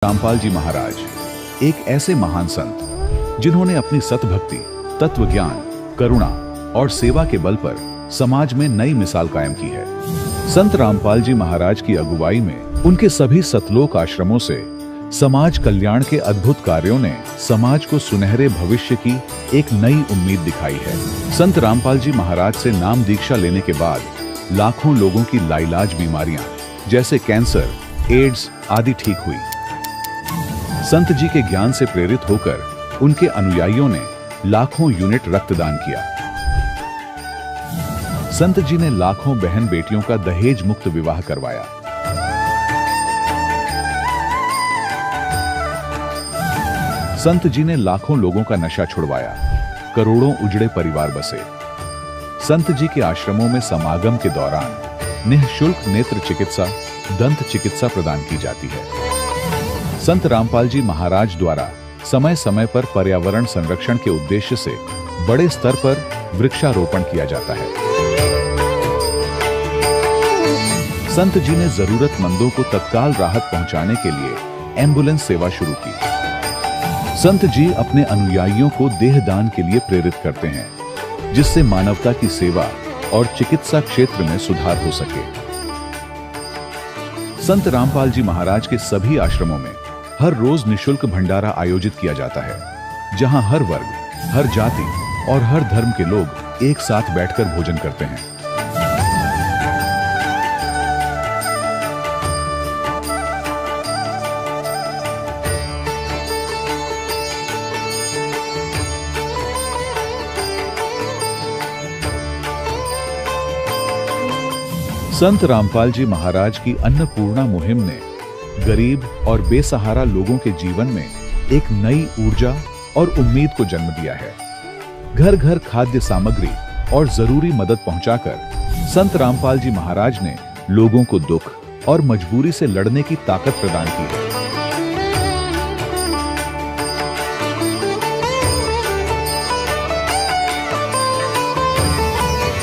रामपाल जी महाराज एक ऐसे महान संत जिन्होंने अपनी सतभक्ति, तत्व ज्ञान, करुणा और सेवा के बल पर समाज में नई मिसाल कायम की है। संत रामपाल जी महाराज की अगुवाई में उनके सभी सतलोक आश्रमों से समाज कल्याण के अद्भुत कार्यों ने समाज को सुनहरे भविष्य की एक नई उम्मीद दिखाई है। संत रामपाल जी महाराज से नाम दीक्षा लेने के बाद लाखों लोगों की लाइलाज बीमारियां जैसे कैंसर, एड्स आदि ठीक हुई। संत जी के ज्ञान से प्रेरित होकर उनके अनुयायियों ने लाखों यूनिट रक्तदान किया। संत जी ने लाखों बहन बेटियों का दहेज मुक्त विवाह करवाया। संत जी ने लाखों लोगों का नशा छुड़वाया, करोड़ों उजड़े परिवार बसे। संत जी के आश्रमों में समागम के दौरान निःशुल्क नेत्र चिकित्सा, दंत चिकित्सा प्रदान की जाती है। संत रामपाल जी महाराज द्वारा समय समय पर पर्यावरण संरक्षण के उद्देश्य से बड़े स्तर पर वृक्षारोपण किया जाता है। संत जी ने जरूरतमंदों को तत्काल राहत पहुंचाने के लिए एम्बुलेंस सेवा शुरू की। संत जी अपने अनुयायियों को देहदान के लिए प्रेरित करते हैं, जिससे मानवता की सेवा और चिकित्सा क्षेत्र में सुधार हो सके। संत रामपाल जी महाराज के सभी आश्रमों में हर रोज निःशुल्क भंडारा आयोजित किया जाता है, जहां हर वर्ग, हर जाति और हर धर्म के लोग एक साथ बैठकर भोजन करते हैं। संत रामपाल जी महाराज की अन्नपूर्णा मुहिम ने गरीब और बेसहारा लोगों के जीवन में एक नई ऊर्जा और उम्मीद को जन्म दिया है। घर घर खाद्य सामग्री और जरूरी मदद पहुंचाकर संत रामपाल जी महाराज ने लोगों को दुख और मजबूरी से लड़ने की ताकत प्रदान की है।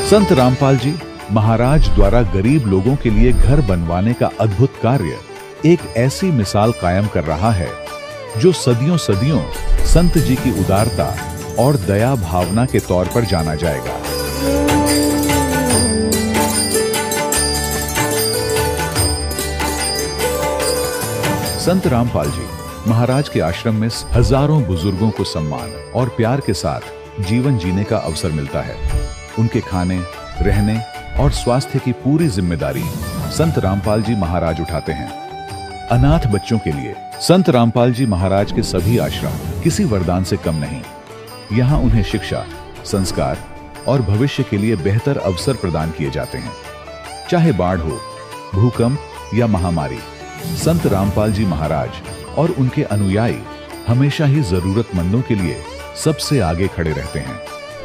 संत रामपाल जी महाराज द्वारा गरीब लोगों के लिए घर बनवाने का अद्भुत कार्य एक ऐसी मिसाल कायम कर रहा है जो सदियों सदियों संत जी की उदारता और दया भावना के तौर पर जाना जाएगा। संत रामपाल जी महाराज के आश्रम में हजारों बुजुर्गों को सम्मान और प्यार के साथ जीवन जीने का अवसर मिलता है। उनके खाने, रहने और स्वास्थ्य की पूरी जिम्मेदारी संत रामपाल जी महाराज उठाते हैं। अनाथ बच्चों के लिए संत रामपाल जी महाराज के सभी आश्रम किसी वरदान से कम नहीं। यहाँ उन्हें शिक्षा, संस्कार और भविष्य के लिए बेहतर अवसर प्रदान किए जाते हैं। चाहे बाढ़ हो, भूकंप या महामारी, संत रामपाल जी महाराज और उनके अनुयायी हमेशा ही जरूरतमंदों के लिए सबसे आगे खड़े रहते हैं।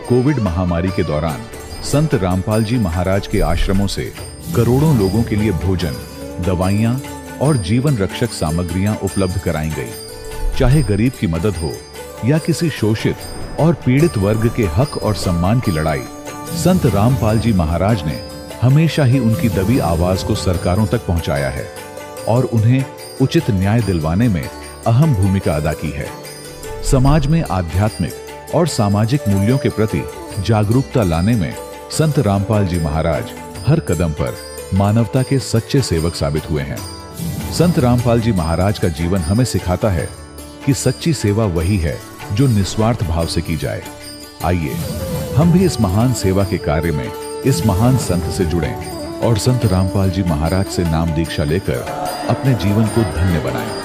कोविड महामारी के दौरान संत रामपाल जी महाराज के आश्रमों से करोड़ों लोगों के लिए भोजन, दवाइयां और जीवन रक्षक सामग्रियां उपलब्ध कराई गई। चाहे गरीब की मदद हो या किसी शोषित और पीड़ित वर्ग के हक और सम्मान की लड़ाई, संत रामपाल जी महाराज ने हमेशा ही उनकी दबी आवाज को सरकारों तक पहुंचाया है और उन्हें उचित न्याय दिलवाने में अहम भूमिका अदा की है। समाज में आध्यात्मिक और सामाजिक मूल्यों के प्रति जागरूकता लाने में संत रामपाल जी महाराज हर कदम पर मानवता के सच्चे सेवक साबित हुए हैं। संत रामपाल जी महाराज का जीवन हमें सिखाता है कि सच्ची सेवा वही है जो निस्वार्थ भाव से की जाए। आइए हम भी इस महान सेवा के कार्य में इस महान संत से जुड़ें और संत रामपाल जी महाराज से नाम दीक्षा लेकर अपने जीवन को धन्य बनाएं।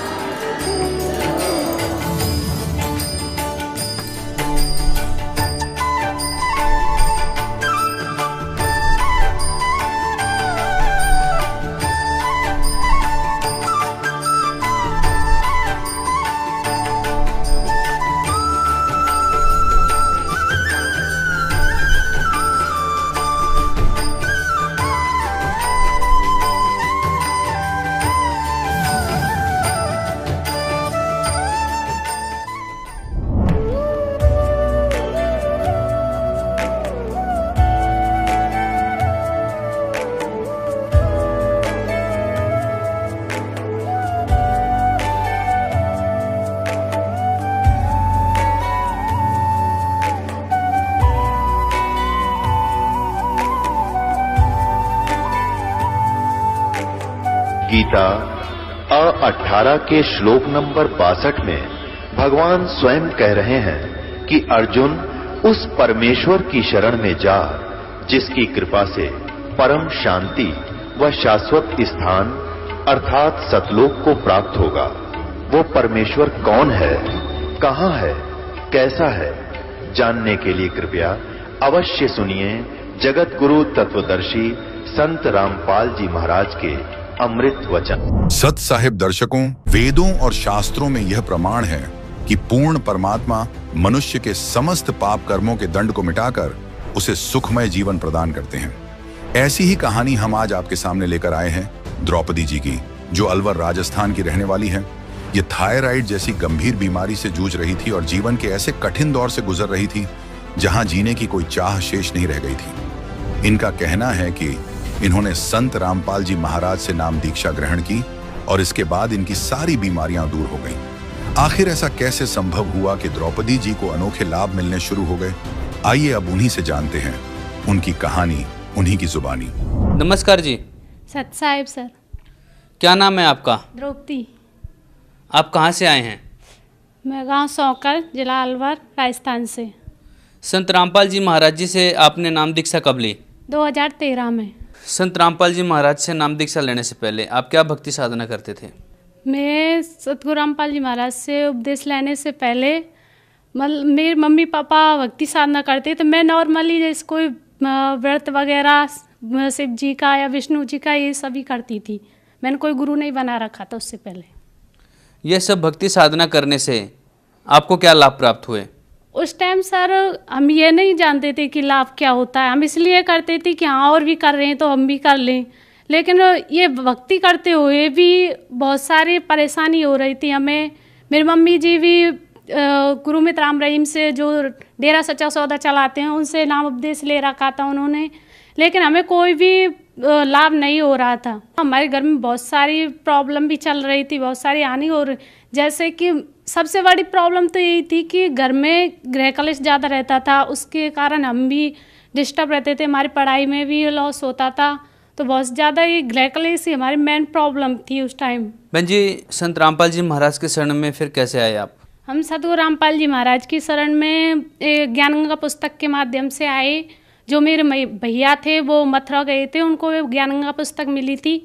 गीता 18 के श्लोक नंबर 62 में भगवान स्वयं कह रहे हैं कि अर्जुन उस परमेश्वर की शरण में जा जिसकी कृपा से परम शांति व शाश्वत स्थान अर्थात सतलोक को प्राप्त होगा। वो परमेश्वर कौन है, कहां है, कैसा है, जानने के लिए कृपया अवश्य सुनिए जगत गुरु तत्वदर्शी संत रामपाल जी महाराज के अमृत वचन। सत साहिब दर्शकों, वेदों और शास्त्रों में यह प्रमाण है कि पूर्ण परमात्मा मनुष्य के समस्त पाप कर्मों के दंड को मिटाकर उसे सुखमय जीवन प्रदान करते हैं। ऐसी ही कहानी हम आज आपके सामने लेकर आए हैं द्रौपदी जी की, जो अलवर राजस्थान की रहने वाली है। ये थायराइड जैसी गंभीर बीमारी से जूझ रही थी और जीवन के ऐसे कठिन दौर से गुजर रही थी जहां जीने की कोई चाह शेष नहीं रह गई थी। इनका कहना है कि इन्होंने संत रामपाल जी महाराज से नाम दीक्षा ग्रहण की और इसके बाद इनकी सारी बीमारियां दूर हो गईं। आखिर ऐसा कैसे संभव हुआ कि द्रौपदी जी को अनोखे लाभ मिलने शुरू हो गए? आइए अब उन्हीं से जानते हैं उनकी कहानी, उन्हीं की जुबानी। नमस्कार जी। सत साहिब सर। क्या नाम है आपका? द्रौपदी। आप कहाँ से आए हैं? मैं गांव सौकर, जिला अलवर, राजस्थान से। संत रामपाल जी महाराज जी से आपने नाम दीक्षा कब ली? 2013 में। संत रामपाल जी महाराज से नाम दीक्षा लेने से पहले आप क्या भक्ति साधना करते थे? मैं सतगुरु रामपाल जी महाराज से उपदेश लेने से पहले मेरे मम्मी पापा भक्ति साधना करते, तो मैं नॉर्मली जैसे कोई व्रत वगैरह शिव जी का या विष्णु जी का ये सभी करती थी। मैंने कोई गुरु नहीं बना रखा था उससे पहले। यह सब भक्ति साधना करने से आपको क्या लाभ प्राप्त हुए? उस टाइम सर हम ये नहीं जानते थे कि लाभ क्या होता है। हम इसलिए करते थे कि हाँ और भी कर रहे हैं तो हम भी कर लें, लेकिन ये भक्ति करते हुए भी बहुत सारी परेशानी हो रही थी हमें। मेरी मम्मी जी भी गुरु मित्र राम रहीम से, जो डेरा सच्चा सौदा चलाते हैं, उनसे नाम उपदेश ले रखा था उन्होंने, लेकिन हमें कोई भी लाभ नहीं हो रहा था। हमारे घर में बहुत सारी प्रॉब्लम भी चल रही थी, बहुत सारी हानि हो रही, जैसे कि सबसे बड़ी प्रॉब्लम तो यही थी कि घर में गृह कलेश ज़्यादा रहता था, उसके कारण हम भी डिस्टर्ब रहते थे, हमारी पढ़ाई में भी लॉस होता था। तो बहुत ज़्यादा ये गृह कलेश ही हमारी मेन प्रॉब्लम थी उस टाइम। बहन जी, संत रामपाल जी महाराज के शरण में फिर कैसे आए आप? हम सतगुरु रामपाल जी महाराज की शरण में ज्ञान गंगा पुस्तक के माध्यम से आए। जो मेरे भैया थे वो मथुरा गए थे, उनको ज्ञान गंगा पुस्तक मिली थी,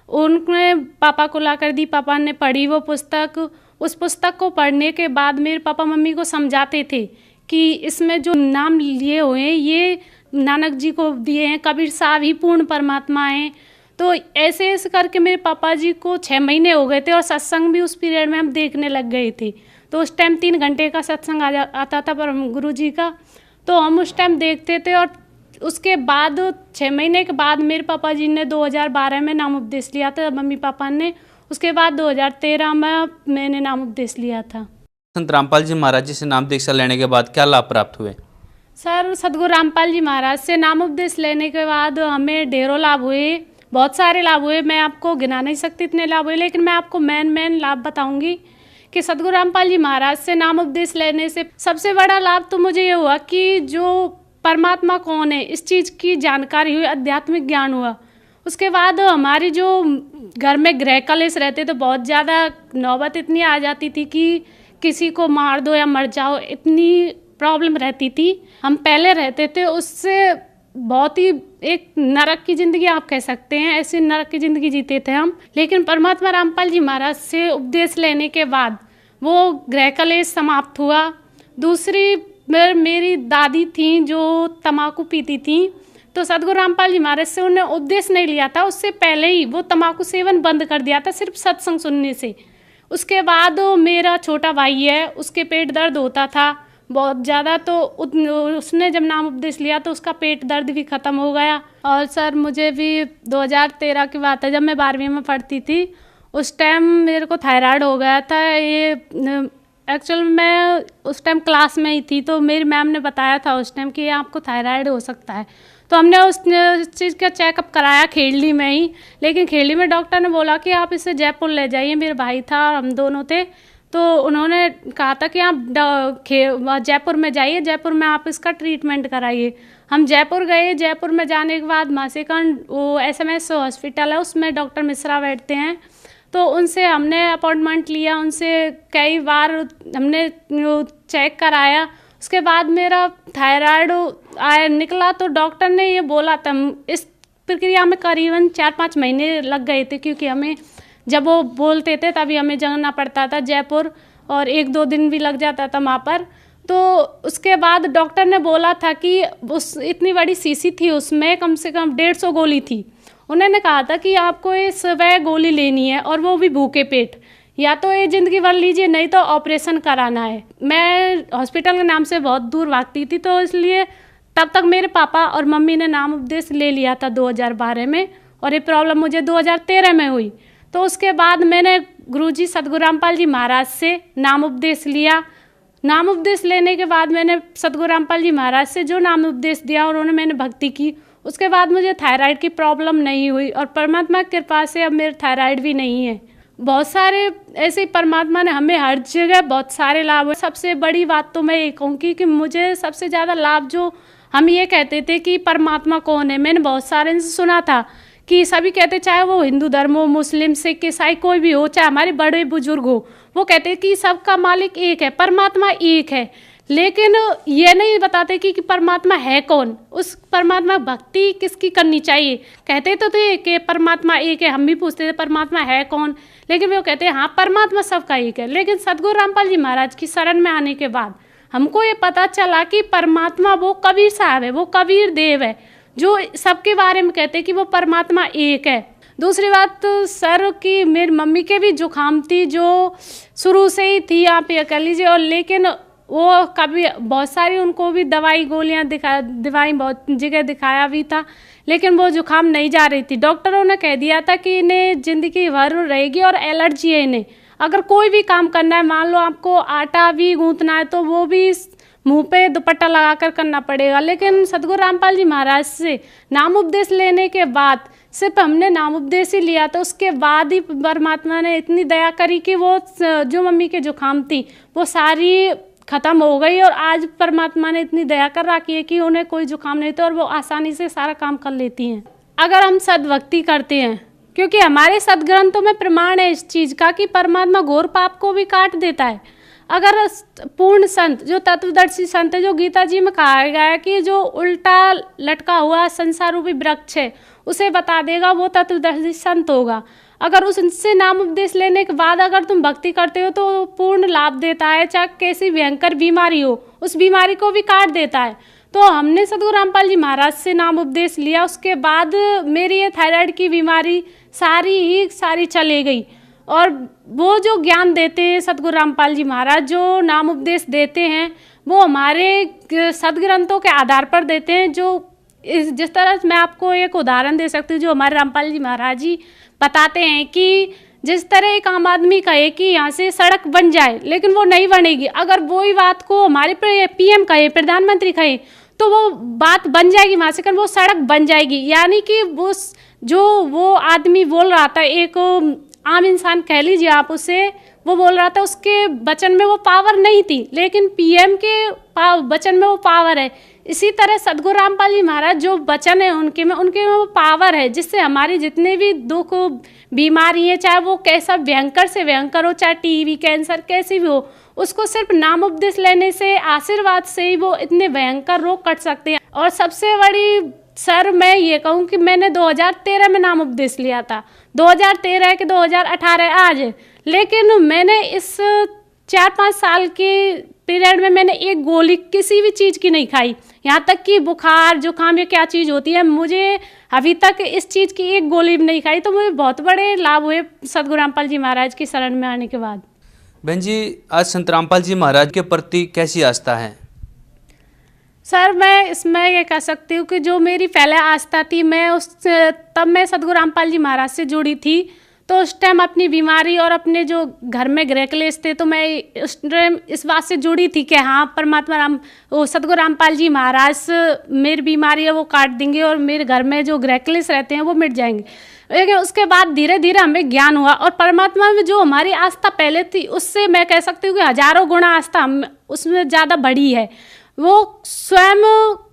उनने पापा को ला कर दी, पापा ने पढ़ी वो पुस्तक। उस पुस्तक को पढ़ने के बाद मेरे पापा मम्मी को समझाते थे कि इसमें जो नाम लिए हुए हैं ये नानक जी को दिए हैं, कबीर साहब ही पूर्ण परमात्मा हैं। तो ऐसे ऐसे करके मेरे पापा जी को 6 महीने हो गए थे और सत्संग भी उस पीरियड में हम देखने लग गए थे। तो उस टाइम 3 घंटे का सत्संग आता था परम गुरु जी का, तो हम उस टाइम देखते थे। और उसके बाद 6 महीने के बाद मेरे पापा जी ने 2012 में नाम उपदेश लिया था, मम्मी पापा ने। उसके बाद 2013 में मैंने नाम उपदेश लिया था। संत रामपाल जी महाराज जी से नाम दीक्षा लेने के बाद क्या लाभ प्राप्त हुए? सर, सतगुरु रामपाल जी महाराज से नाम उपदेश लेने के बाद हमें ढेरों लाभ हुए, बहुत सारे लाभ हुए। मैं आपको गिना नहीं सकती इतने लाभ हुए, लेकिन मैं आपको मेन लाभ बताऊंगी कि सतगुरु रामपाल जी महाराज से नाम उपदेश लेने से सबसे बड़ा लाभ तो मुझे ये हुआ कि जो परमात्मा कौन है इस चीज़ की जानकारी हुई, आध्यात्मिक ज्ञान हुआ। उसके बाद हमारी जो घर में गृह कलेश रहते तो बहुत ज़्यादा नौबत इतनी आ जाती थी कि किसी को मार दो या मर जाओ, इतनी प्रॉब्लम रहती थी। हम पहले रहते थे, उससे बहुत ही एक नरक की ज़िंदगी आप कह सकते हैं, ऐसी नरक की ज़िंदगी जीते थे हम। लेकिन परमात्मा रामपाल जी महाराज से उपदेश लेने के बाद वो गृह कलेश समाप्त हुआ। दूसरी मेरी दादी थी जो तम्बाकू पीती थी, तो सतगुरु रामपाल जी महाराज से उन्हें उपदेश नहीं लिया था, उससे पहले ही वो तम्बाकू सेवन बंद कर दिया था सिर्फ सत्संग सुनने से। उसके बाद मेरा छोटा भाई है, उसके पेट दर्द होता था बहुत ज़्यादा, तो उसने जब नाम उपदेश लिया तो उसका पेट दर्द भी ख़त्म हो गया। और सर, मुझे भी 2013 की बात है, जब मैं 12वीं में पढ़ती थी उस टाइम मेरे को थायराइड हो गया था। ये एक्चुअल मैं उस टाइम क्लास में ही थी, तो मेरी मैम ने बताया था उस टाइम कि आपको थायराइड हो सकता है। तो हमने उस चीज़ का चेकअप कराया खेड़ली में ही, लेकिन खेड़ली में डॉक्टर ने बोला कि आप इसे जयपुर ले जाइए। मेरे भाई था और हम दोनों थे, तो उन्होंने कहा था कि आप जयपुर में जाइए, जयपुर में आप इसका ट्रीटमेंट कराइए। हम जयपुर गए। जयपुर में जाने के बाद मासेकंड वो SMS हॉस्पिटल है, उसमें डॉक्टर मिश्रा बैठते हैं, तो उनसे हमने अपॉइंटमेंट लिया, उनसे कई बार हमने चेक कराया। उसके बाद मेरा थायराइड निकला, तो डॉक्टर ने ये बोला था, इस प्रक्रिया में करीबन 4-5 महीने लग गए थे, क्योंकि हमें जब वो बोलते थे तभी हमें जाना पड़ता था जयपुर, और 1-2 दिन भी लग जाता था वहाँ पर। तो उसके बाद डॉक्टर ने बोला था कि उस इतनी बड़ी शीशी थी, उसमें कम से कम 150 गोली थी। उन्होंने कहा था कि आपको ये सुबह गोली लेनी है, और वो भी भूखे पेट, या तो ये ज़िंदगी भर लीजिए, नहीं तो ऑपरेशन कराना है। मैं हॉस्पिटल के नाम से बहुत दूर भागती थी, तो इसलिए तब तक मेरे पापा और मम्मी ने नाम उपदेश ले लिया था 2012 में, और ये प्रॉब्लम मुझे 2013 में हुई। तो उसके बाद मैंने गुरुजी सतगुरु रामपाल जी महाराज से नाम उपदेश लिया। नाम उपदेश लेने के बाद मैंने सतगुरु रामपाल जी महाराज से जो नाम उपदेश दिया और उन्होंने मैंने भक्ति की, उसके बाद मुझे थायराइड की प्रॉब्लम नहीं हुई, और परमात्मा की कृपा से अब मेरे थायराइड भी नहीं है। बहुत सारे ऐसे परमात्मा ने हमें हर जगह बहुत सारे लाभ हुए। सबसे बड़ी बात तो मैं ये कहूँगी कि मुझे सबसे ज़्यादा लाभ, जो हम ये कहते थे कि परमात्मा कौन है, मैंने बहुत सारे से सुना था कि सभी कहते, चाहे वो हिंदू धर्म हो, मुस्लिम, सिख, ईसाई कोई भी हो, चाहे हमारे बड़े बुजुर्ग हो, वो कहते कि सबका मालिक एक है, परमात्मा एक है, लेकिन ये नहीं बताते कि परमात्मा है कौन, उस परमात्मा भक्ति किसकी करनी चाहिए। कहते तो थे कि परमात्मा एक है, हम भी पूछते थे परमात्मा है कौन, लेकिन वो कहते हैं हाँ परमात्मा सबका एक है। लेकिन सतगुरु रामपाल जी महाराज की शरण में आने के बाद हमको ये पता चला कि परमात्मा वो कबीर साहब है, वो कबीर देव है, जो सबके बारे में कहते हैं कि वो परमात्मा एक है। दूसरी बात तो सर की मेरी मम्मी के भी जुकाम थी, जो शुरू से ही थी, आप ये कह लीजिए, और लेकिन वो कभी बहुत सारी उनको भी दवाई गोलियां दवाई बहुत जगह दिखाया भी था, लेकिन वो जुकाम नहीं जा रही थी। डॉक्टरों ने कह दिया था कि इन्हें ज़िंदगी भर रहेगी और एलर्जी है इन्हें, अगर कोई भी काम करना है, मान लो आपको आटा भी गूंथना है तो वो भी मुंह पे दुपट्टा लगाकर करना पड़ेगा। लेकिन सतगुरु रामपाल जी महाराज से नाम उपदेश लेने के बाद, सिर्फ हमने नाम उपदेश ही लिया, तो उसके बाद ही परमात्मा ने इतनी दया करी कि वो जो मम्मी के जुकाम थी वो सारी ख़त्म हो गई, और आज परमात्मा ने इतनी दया कर रखी है कि उन्हें कोई जुकाम नहीं था और वो आसानी से सारा काम कर लेती हैं, अगर हम सद्भक्ति करते हैं। क्योंकि हमारे सदग्रंथों में प्रमाण है इस चीज़ का कि परमात्मा घोर पाप को भी काट देता है। अगर पूर्ण संत, जो तत्वदर्शी संत है, जो गीता जी में कहा गया है कि जो उल्टा लटका हुआ संसार रूपी वृक्ष है उसे बता देगा, वो तत्वदर्शी संत होगा। अगर उससे नाम उपदेश लेने के बाद अगर तुम भक्ति करते हो तो पूर्ण लाभ देता है, चाहे कैसी भयंकर बीमारी हो उस बीमारी को भी काट देता है। तो हमने सतगुरु रामपाल जी महाराज से नाम उपदेश लिया, उसके बाद मेरी ये थायराइड की बीमारी सारी चली गई। और वो जो ज्ञान देते हैं सतगुरु रामपाल जी महाराज, जो नाम उपदेश देते हैं, वो हमारे सदग्रंथों के आधार पर देते हैं। जो जिस तरह मैं आपको एक उदाहरण दे सकती हूँ, जो हमारे रामपाल जी महाराज जी बताते हैं कि जिस तरह एक आम आदमी कहे कि यहाँ से सड़क बन जाए, लेकिन वो नहीं बनेगी, अगर वही बात को हमारे पीएम कहे, प्रधानमंत्री कहे, तो वो बात बन जाएगी, वहाँ से वो सड़क बन जाएगी। यानी कि वो आदमी बोल रहा था, एक आम इंसान कह लीजिए आप उसे, वो बोल रहा था, उसके वचन में वो पावर नहीं थी, लेकिन पीएम के वचन में वो पावर है। इसी तरह सतगुरु रामपाल जी महाराज जो वचन है उनके में वो पावर है, जिससे हमारी जितने भी दुख बीमारी है, चाहे वो कैसा भयंकर से भयंकर हो, चाहे टीबी कैंसर कैसी भी हो, उसको सिर्फ नाम उपदेश लेने से, आशीर्वाद से ही वो इतने भयंकर रोग कट सकते हैं। और सबसे बड़ी सर मैं ये कहूँ कि मैंने 2013 में नाम उपदेश लिया था, 2013 के 2018 आज, लेकिन मैंने इस 4-5 साल के पीरियड में मैंने एक गोली किसी भी चीज़ की नहीं खाई, यहाँ तक कि बुखार जुकाम ये क्या चीज़ होती है, मुझे अभी तक इस चीज़ की एक गोली भी नहीं खाई। तो मुझे बहुत बड़े लाभ हुए सतगुरु रामपाल जी महाराज की शरण में आने के बाद। बहन जी, आज संत रामपाल जी महाराज के प्रति कैसी आस्था है? सर मैं इसमें ये कह सकती हूँ कि जो मेरी पहले आस्था थी, तब मैं सतगुरु रामपाल जी महाराज से जुड़ी थी, तो उस टाइम अपनी बीमारी और अपने जो घर में गृह क्लेश थे, तो मैं उस टाइम इस बात से जुड़ी थी कि हाँ परमात्मा सतगुरु रामपाल जी महाराज मेरी बीमारी है वो काट देंगे और मेरे घर में जो गृह क्लेश रहते हैं वो मिट जाएंगे। लेकिन उसके बाद धीरे धीरे हमें ज्ञान हुआ, और परमात्मा में जो हमारी आस्था पहले थी उससे मैं कह सकती हूँ कि हजारों गुना आस्था उसमें ज़्यादा बढ़ी है। वो स्वयं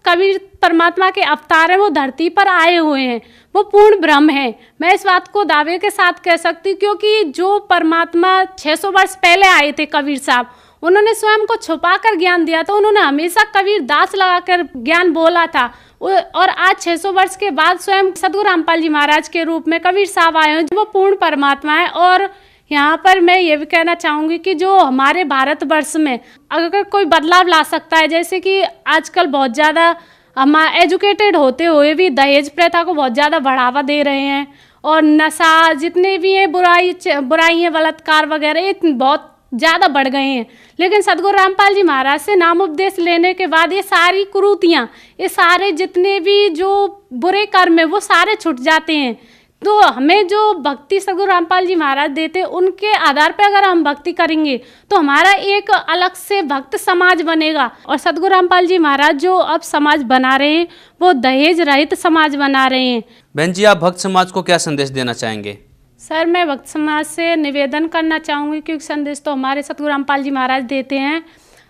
कबीर परमात्मा के अवतार हैं, वो धरती पर आए हुए हैं, वो पूर्ण ब्रह्म है। मैं इस बात को दावे के साथ कह सकती हूँ, क्योंकि जो परमात्मा 600 वर्ष पहले आए थे कबीर साहब, उन्होंने स्वयं को छुपा कर ज्ञान दिया था। उन्होंने हमेशा कबीर दास लगाकर ज्ञान बोला था, और आज 600 वर्ष के बाद स्वयं सदगुरु रामपाल जी महाराज के रूप में कबीर साहब आए हैं, वो पूर्ण परमात्मा है। और यहाँ पर मैं ये भी कहना चाहूँगी कि जो हमारे भारतवर्ष में अगर कोई बदलाव ला सकता है, जैसे कि आजकल बहुत ज़्यादा हम एजुकेटेड होते हुए भी दहेज प्रथा को बहुत ज़्यादा बढ़ावा दे रहे हैं, और नशा जितने भी हैं, बुराइयाँ बलात्कार वगैरह ये बहुत ज़्यादा बढ़ गए हैं। लेकिन सदगुरु रामपाल जी महाराज से नाम उपदेश लेने के बाद ये सारी कुरीतियाँ, ये सारे जितने भी जो बुरे कर्म है वो सारे छूट जाते हैं। तो हमें जो भक्ति सदगुरु रामपाल जी महाराज देते, उनके आधार पर अगर हम भक्ति करेंगे तो हमारा एक अलग से भक्त समाज बनेगा। और सदगुरु रामपाल जी महाराज जो अब समाज बना रहे हैं वो दहेज रहित समाज बना रहे हैं। बहन जी, आप भक्त समाज को क्या संदेश देना चाहेंगे? सर, मैं भक्त समाज से निवेदन करना चाहूँगी, क्योंकि संदेश तो हमारे सदगुरु रामपाल जी महाराज देते हैं।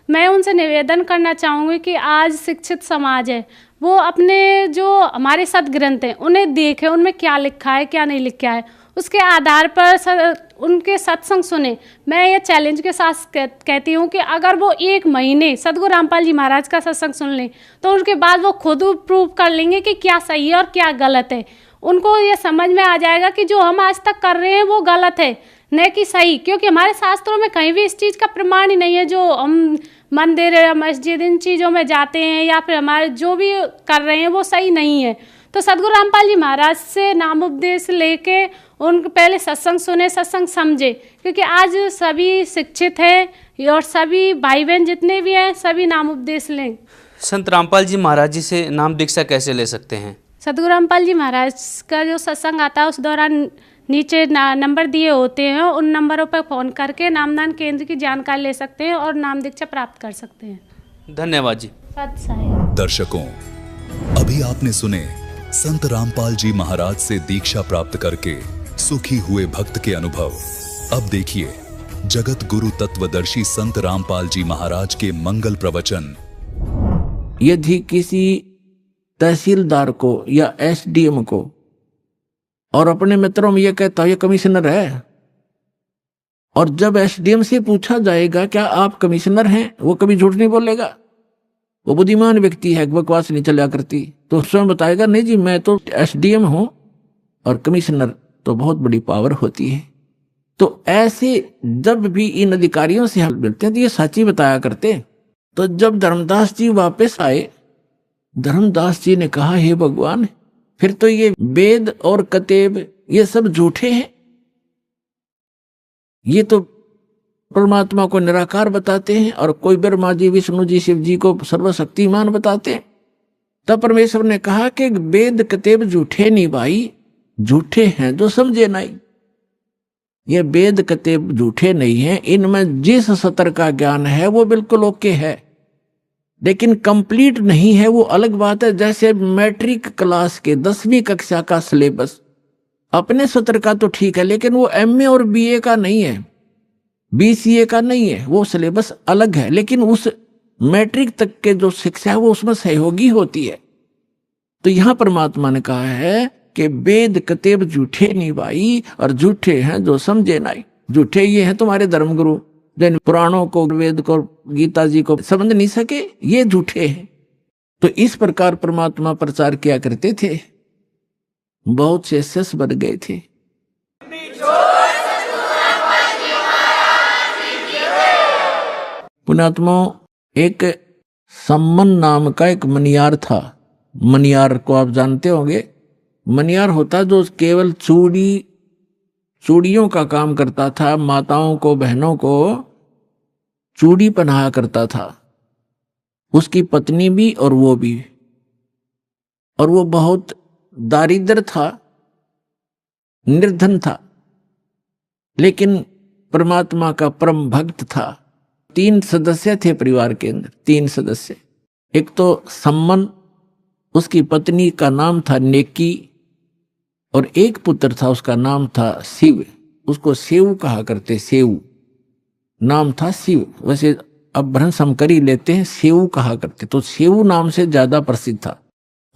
मैं उनसे निवेदन करना चाहूँगी कि आज शिक्षित समाज है, वो अपने जो हमारे सदग्रंथ हैं उन्हें देखें, उनमें क्या लिखा है क्या नहीं लिखा है, उसके आधार पर उनके सत्संग सुने। मैं ये चैलेंज के साथ कहती हूँ कि अगर वो 1 महीने सदगुरु रामपाल जी महाराज का सत्संग सुन लें तो उसके बाद वो खुद प्रूव कर लेंगे कि क्या सही है और क्या गलत है। उनको ये समझ में आ जाएगा कि जो हम आज तक कर रहे हैं वो गलत है, न कि सही। क्योंकि हमारे शास्त्रों में कहीं भी इस चीज़ का प्रमाण ही नहीं है। जो हम मंदिर या मस्जिद इन चीज़ों में जाते हैं या फिर हमारे जो भी कर रहे हैं वो सही नहीं है। तो सदगुरु रामपाल जी महाराज से नाम उपदेश लेके उन पहले सत्संग सुने, सत्संग समझे, क्योंकि आज सभी शिक्षित हैं और सभी भाई बहन जितने भी हैं सभी नाम उपदेश लें। संत रामपाल जी महाराज जी से नाम दीक्षा कैसे ले सकते हैं? सदगुरु रामपाल जी महाराज का जो सत्संग आता है उस दौरान नीचे नंबर दिए होते हैं, उन नंबरों पर फ़ोन करके नामदान केंद्र की जानकारी ले सकते हैं और नाम दीक्षा प्राप्त कर सकते हैं। धन्यवाद जी। सत साहिब। दर्शकों, अभी आपने सुने संत रामपाल जी महाराज से दीक्षा प्राप्त करके सुखी हुए भक्त के अनुभव। अब देखिए जगत गुरु तत्वदर्शी संत रामपाल जी महाराज के मंगल प्रवचन। यदि किसी तहसीलदार को या एसडीएम को और अपने मित्रों में यह कहता है ये कमिश्नर है, और जब एसडीएम से पूछा जाएगा क्या आप कमिश्नर हैं, वो कभी झूठ नहीं बोलेगा। वो बुद्धिमान व्यक्ति है, बकवास नहीं चला करती, तो स्वयं बताएगा नहीं जी मैं तो एसडीएम हूं, और कमिश्नर तो बहुत बड़ी पावर होती है। तो ऐसे जब भी इन अधिकारियों से हम मिलते हैं तो ये सच ही बताया करते। तो जब धर्मदास जी वापस आए, धर्मदास जी ने कहा हे भगवान, फिर तो ये वेद और कतेब ये सब झूठे हैं, ये तो परमात्मा को निराकार बताते हैं और कोई ब्रह्मा जी, विष्णु जी, शिव जी को सर्वशक्तिमान बताते हैं। तब परमेश्वर ने कहा कि वेद कतेब झूठे नहीं भाई, झूठे हैं जो समझे नहीं। ये वेद कतेब झूठे नहीं हैं, इनमें जिस सत्र का ज्ञान है वो बिल्कुल ओके है, लेकिन कंप्लीट नहीं है वो अलग बात है। जैसे मैट्रिक क्लास के 10वीं कक्षा का सिलेबस अपने सत्र का तो ठीक है, लेकिन वो एमए और बीए का नहीं है, बीसीए का नहीं है, वो सिलेबस अलग है। लेकिन उस मैट्रिक तक के जो शिक्षा है वो उसमें सहयोगी होती है। तो यहां परमात्मा ने कहा है कि वेद कतेब झूठे नहीं भाई, और झूठे हैं जो समझे नहीं। झूठे ये हैं तुम्हारे धर्मगुरु जिन पुराणों को, वेद को, गीता जी को समझ नहीं सके, ये झूठे हैं। तो इस प्रकार परमात्मा प्रचार किया करते थे, बहुत से शिष्य बन गए थे। पुण्यात्मा, एक सम्मन नाम का एक मनियार था। मनियार को आप जानते होंगे। मनियार होता जो केवल चूड़ियों का काम करता था, माताओं को, बहनों को चूड़ी पहनाया करता था, उसकी पत्नी भी और वो भी। और वो बहुत दारिद्र था, निर्धन था, लेकिन परमात्मा का परम भक्त था। 3 सदस्य थे परिवार के अंदर, 3 सदस्य। एक तो सम्मन, उसकी पत्नी का नाम था नेकी, और एक पुत्र था उसका नाम था शिव, उसको सेव कहा करते, सेव नाम था शिव। वैसे अब भ्रंश हम कर ही लेते हैं, सेव कहा करते, तो सेव नाम से ज्यादा प्रसिद्ध था।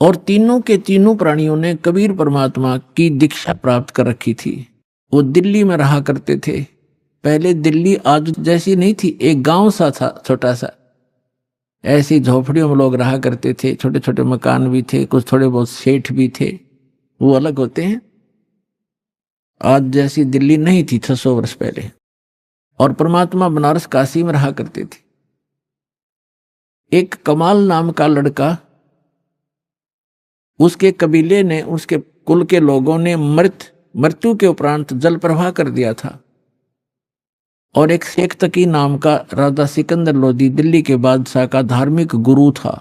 और तीनों के तीनों प्राणियों ने कबीर परमात्मा की दीक्षा प्राप्त कर रखी थी। वो दिल्ली में रहा करते थे। पहले दिल्ली आज जैसी नहीं थी, एक गांव सा था छोटा सा, ऐसी झोपड़ियों में लोग रहा करते थे, छोटे छोटे मकान भी थे, कुछ थोड़े बहुत सेठ भी थे, वो अलग होते हैं। आज जैसी दिल्ली नहीं थी 600 वर्ष पहले। और परमात्मा बनारस काशी में रहा करते थे। एक कमाल नाम का लड़का, उसके कबीले ने, उसके कुल के लोगों ने मृत्यु के उपरांत जल प्रवाह कर दिया था। और एक शेख तकी नाम का राजा सिकंदर लोधी दिल्ली के बादशाह का धार्मिक गुरु था।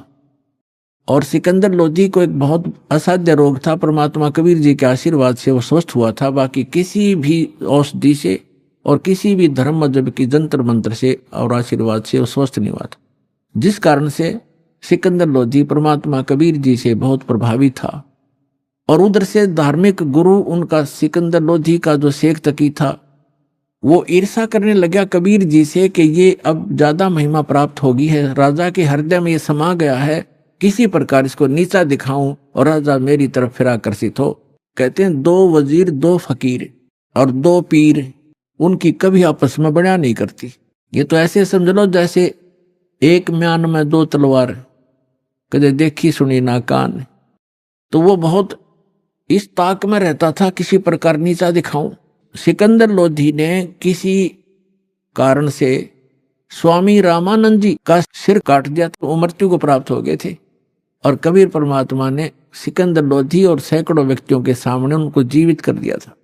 और सिकंदर लोधी को एक बहुत असाध्य रोग था, परमात्मा कबीर जी के आशीर्वाद से वो स्वस्थ हुआ था। बाकी किसी भी औषधि से और किसी भी धर्म मजहब की जंतर मंत्र से और आशीर्वाद से वो स्वस्थ नहीं हुआ था, जिस कारण से सिकंदर लोधी परमात्मा कबीर जी से बहुत प्रभावित था। और उधर से धार्मिक गुरु उनका सिकंदर लोधी का जो शेख तकी था, वो ईर्षा करने लगा कबीर जी से कि ये अब ज्यादा महिमा प्राप्त होगी है, राजा के हृदय में ये समा गया है, किसी प्रकार इसको नीचा दिखाऊं और राजा मेरी तरफ फिर आकर्षित हो। कहते हैं 2 वजीर 2 फकीर और 2 पीर, उनकी कभी आपस में बड़ा नहीं करती। ये तो ऐसे समझ लो जैसे एक म्यान में 2 तलवार, कदे देखी सुनी ना कान। तो वो बहुत इस ताक में रहता था, किसी प्रकार नीचा दिखाऊं। सिकंदर लोधी ने किसी कारण से स्वामी रामानंद जी का सिर काट दिया, तो वो मृत्यु को प्राप्त हो गए थे। और कबीर परमात्मा ने सिकंदर लोधी और सैकड़ों व्यक्तियों के सामने उनको जीवित कर दिया था,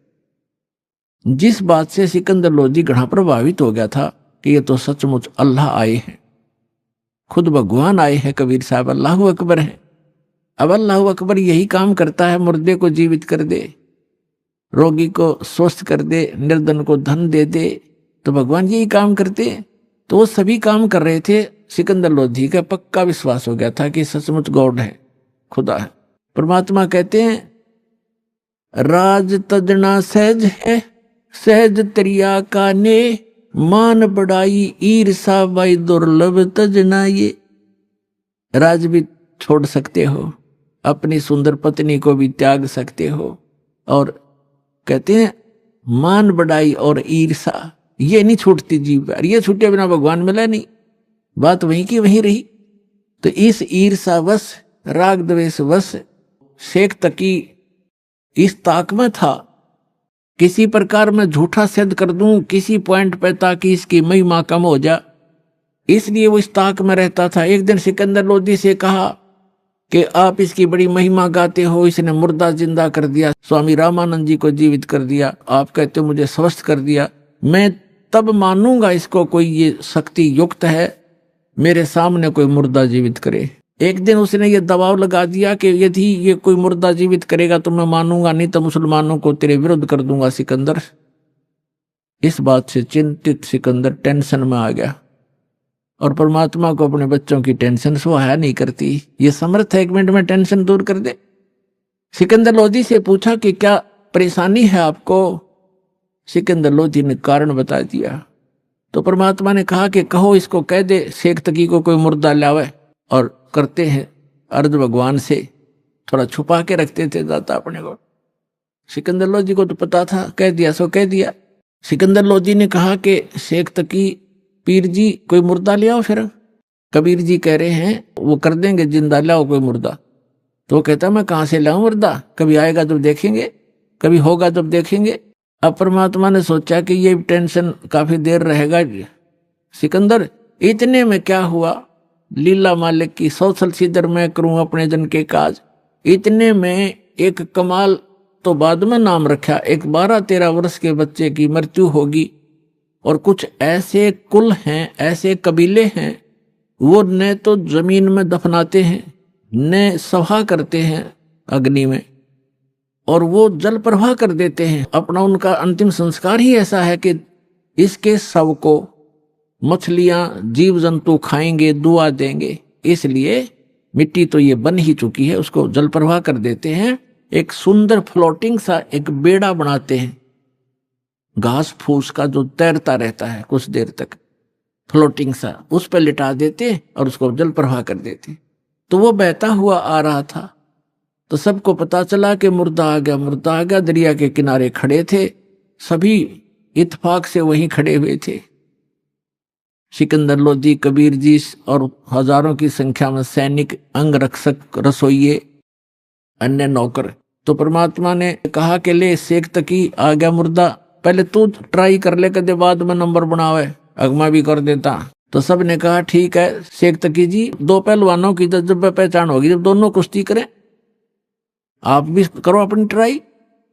जिस बात से सिकंदर लोधी घना प्रभावित हो गया था कि ये तो सचमुच अल्लाह आए हैं, खुद भगवान आए हैं। कबीर साहब अल्लाहु अकबर है। अब अल्लाहु अकबर यही काम करता है, मुर्दे को जीवित कर दे, रोगी को स्वस्थ कर दे, निर्धन को धन दे दे, तो भगवान यही काम करते हैं। तो वो सभी काम कर रहे थे। सिकंदर लोधी का पक्का विश्वास हो गया था कि सचमुच गॉड है, खुदा है। परमात्मा कहते हैं राज तजना सहज है, सहज त्रिया का ने, मान बढ़ाई ईर्षा बाई दुर्लभ तजना। ये राज भी छोड़ सकते हो, अपनी सुंदर पत्नी को भी त्याग सकते हो, और कहते हैं मान बढ़ाई और ईर्षा ये नहीं छूटती जीव पर, ये छूटे बिना भगवान मिला नहीं, बात वहीं की वहीं रही। तो इस ईर्षा वश, राग द्वेष वश शेख तकी इस ताक में था, किसी प्रकार में झूठा सिद्ध कर दूं किसी पॉइंट पे ताकि इसकी महिमा कम हो जा, इसलिए वो इस ताक में रहता था। एक दिन सिकंदर लोधी से कहा कि आप इसकी बड़ी महिमा गाते हो, इसने मुर्दा जिंदा कर दिया, स्वामी रामानंद जी को जीवित कर दिया, आप कहते हो मुझे स्वस्थ कर दिया, मैं तब मानूंगा इसको कोई ये शक्ति युक्त है, मेरे सामने कोई मुर्दा जीवित करे। एक दिन उसने ये दबाव लगा दिया कि यदि ये कोई मुर्दा जीवित करेगा तो मैं मानूंगा, नहीं तो मुसलमानों को तेरे विरुद्ध कर दूंगा सिकंदर। इस बात से चिंतित सिकंदर टेंशन में आ गया, और परमात्मा को अपने बच्चों की टेंशन सुहाया नहीं करती, ये समर्थ है 1 मिनट में टेंशन दूर कर दे। सिकंदर लोधी से पूछा कि क्या परेशानी है आपको? सिकंदर लोधी ने कारण बता दिया। तो परमात्मा ने कहा कि कहो इसको कह दे शेख तकी को कोई मुर्दा लावे, और करते हैं अर्ध भगवान से, थोड़ा छुपा के रखते थे दाता अपने को। सिकंदर लोधी को तो पता था, कह दिया सो कह दिया। सिकंदर लोधी ने कहा कि शेख तकी पीर जी कोई मुर्दा ले आओ। फिर कबीर जी कह रहे हैं वो कर देंगे, जिंदा लाओ कोई मुर्दा। तो वो कहता मैं कहाँ से लाऊं मुर्दा, कभी आएगा जब देखेंगे, कभी होगा जब देखेंगे। अब परमात्मा ने सोचा कि ये टेंशन काफी देर रहेगा सिकंदर, इतने में क्या हुआ, लीला मालिक की 100 साल सीधर मैं करूं अपने जन के काज। इतने में एक कमाल तो बाद में नाम रखा, एक 12-13 वर्ष के बच्चे की मृत्यु होगी। और कुछ ऐसे कुल हैं, ऐसे कबीले हैं, वो न तो जमीन में दफनाते हैं, न सभा करते हैं अग्नि में, और वो जल प्रवाह कर देते हैं अपना। उनका अंतिम संस्कार ही ऐसा है कि इसके शव को मछलियां जीव जंतु खाएंगे, दुआ देंगे, इसलिए मिट्टी तो ये बन ही चुकी है, उसको जल प्रवाह कर देते हैं। एक सुंदर फ्लोटिंग सा एक बेड़ा बनाते हैं, घास फूस का जो तैरता रहता है कुछ देर तक, फ्लोटिंग सा, उस पर लिटा देते और उसको जल प्रवाह कर देते। तो वो बहता हुआ आ रहा था, तो सबको पता चला कि मुर्दा आ गया, मुर्दा आ गया। दरिया के किनारे खड़े थे, सभी इत्तेफाक से वहीं खड़े हुए थे। सिकंदर लोधी, कबीर जी और हजारों की संख्या में सैनिक, अंगरक्षक, रसोइये, अन्य नौकर। तो परमात्मा ने कहा कि ले शेख तकी आ गया मुर्दा, पहले तू ट्राई कर ले, कदे बाद में नंबर बनावे, अगमा भी कर देता। तो सब ने कहा ठीक है शेख तकी जी, दो पहलवानों की जब पहचान होगी, जब दोनों कुश्ती करें, आप भी करो अपनी ट्राई।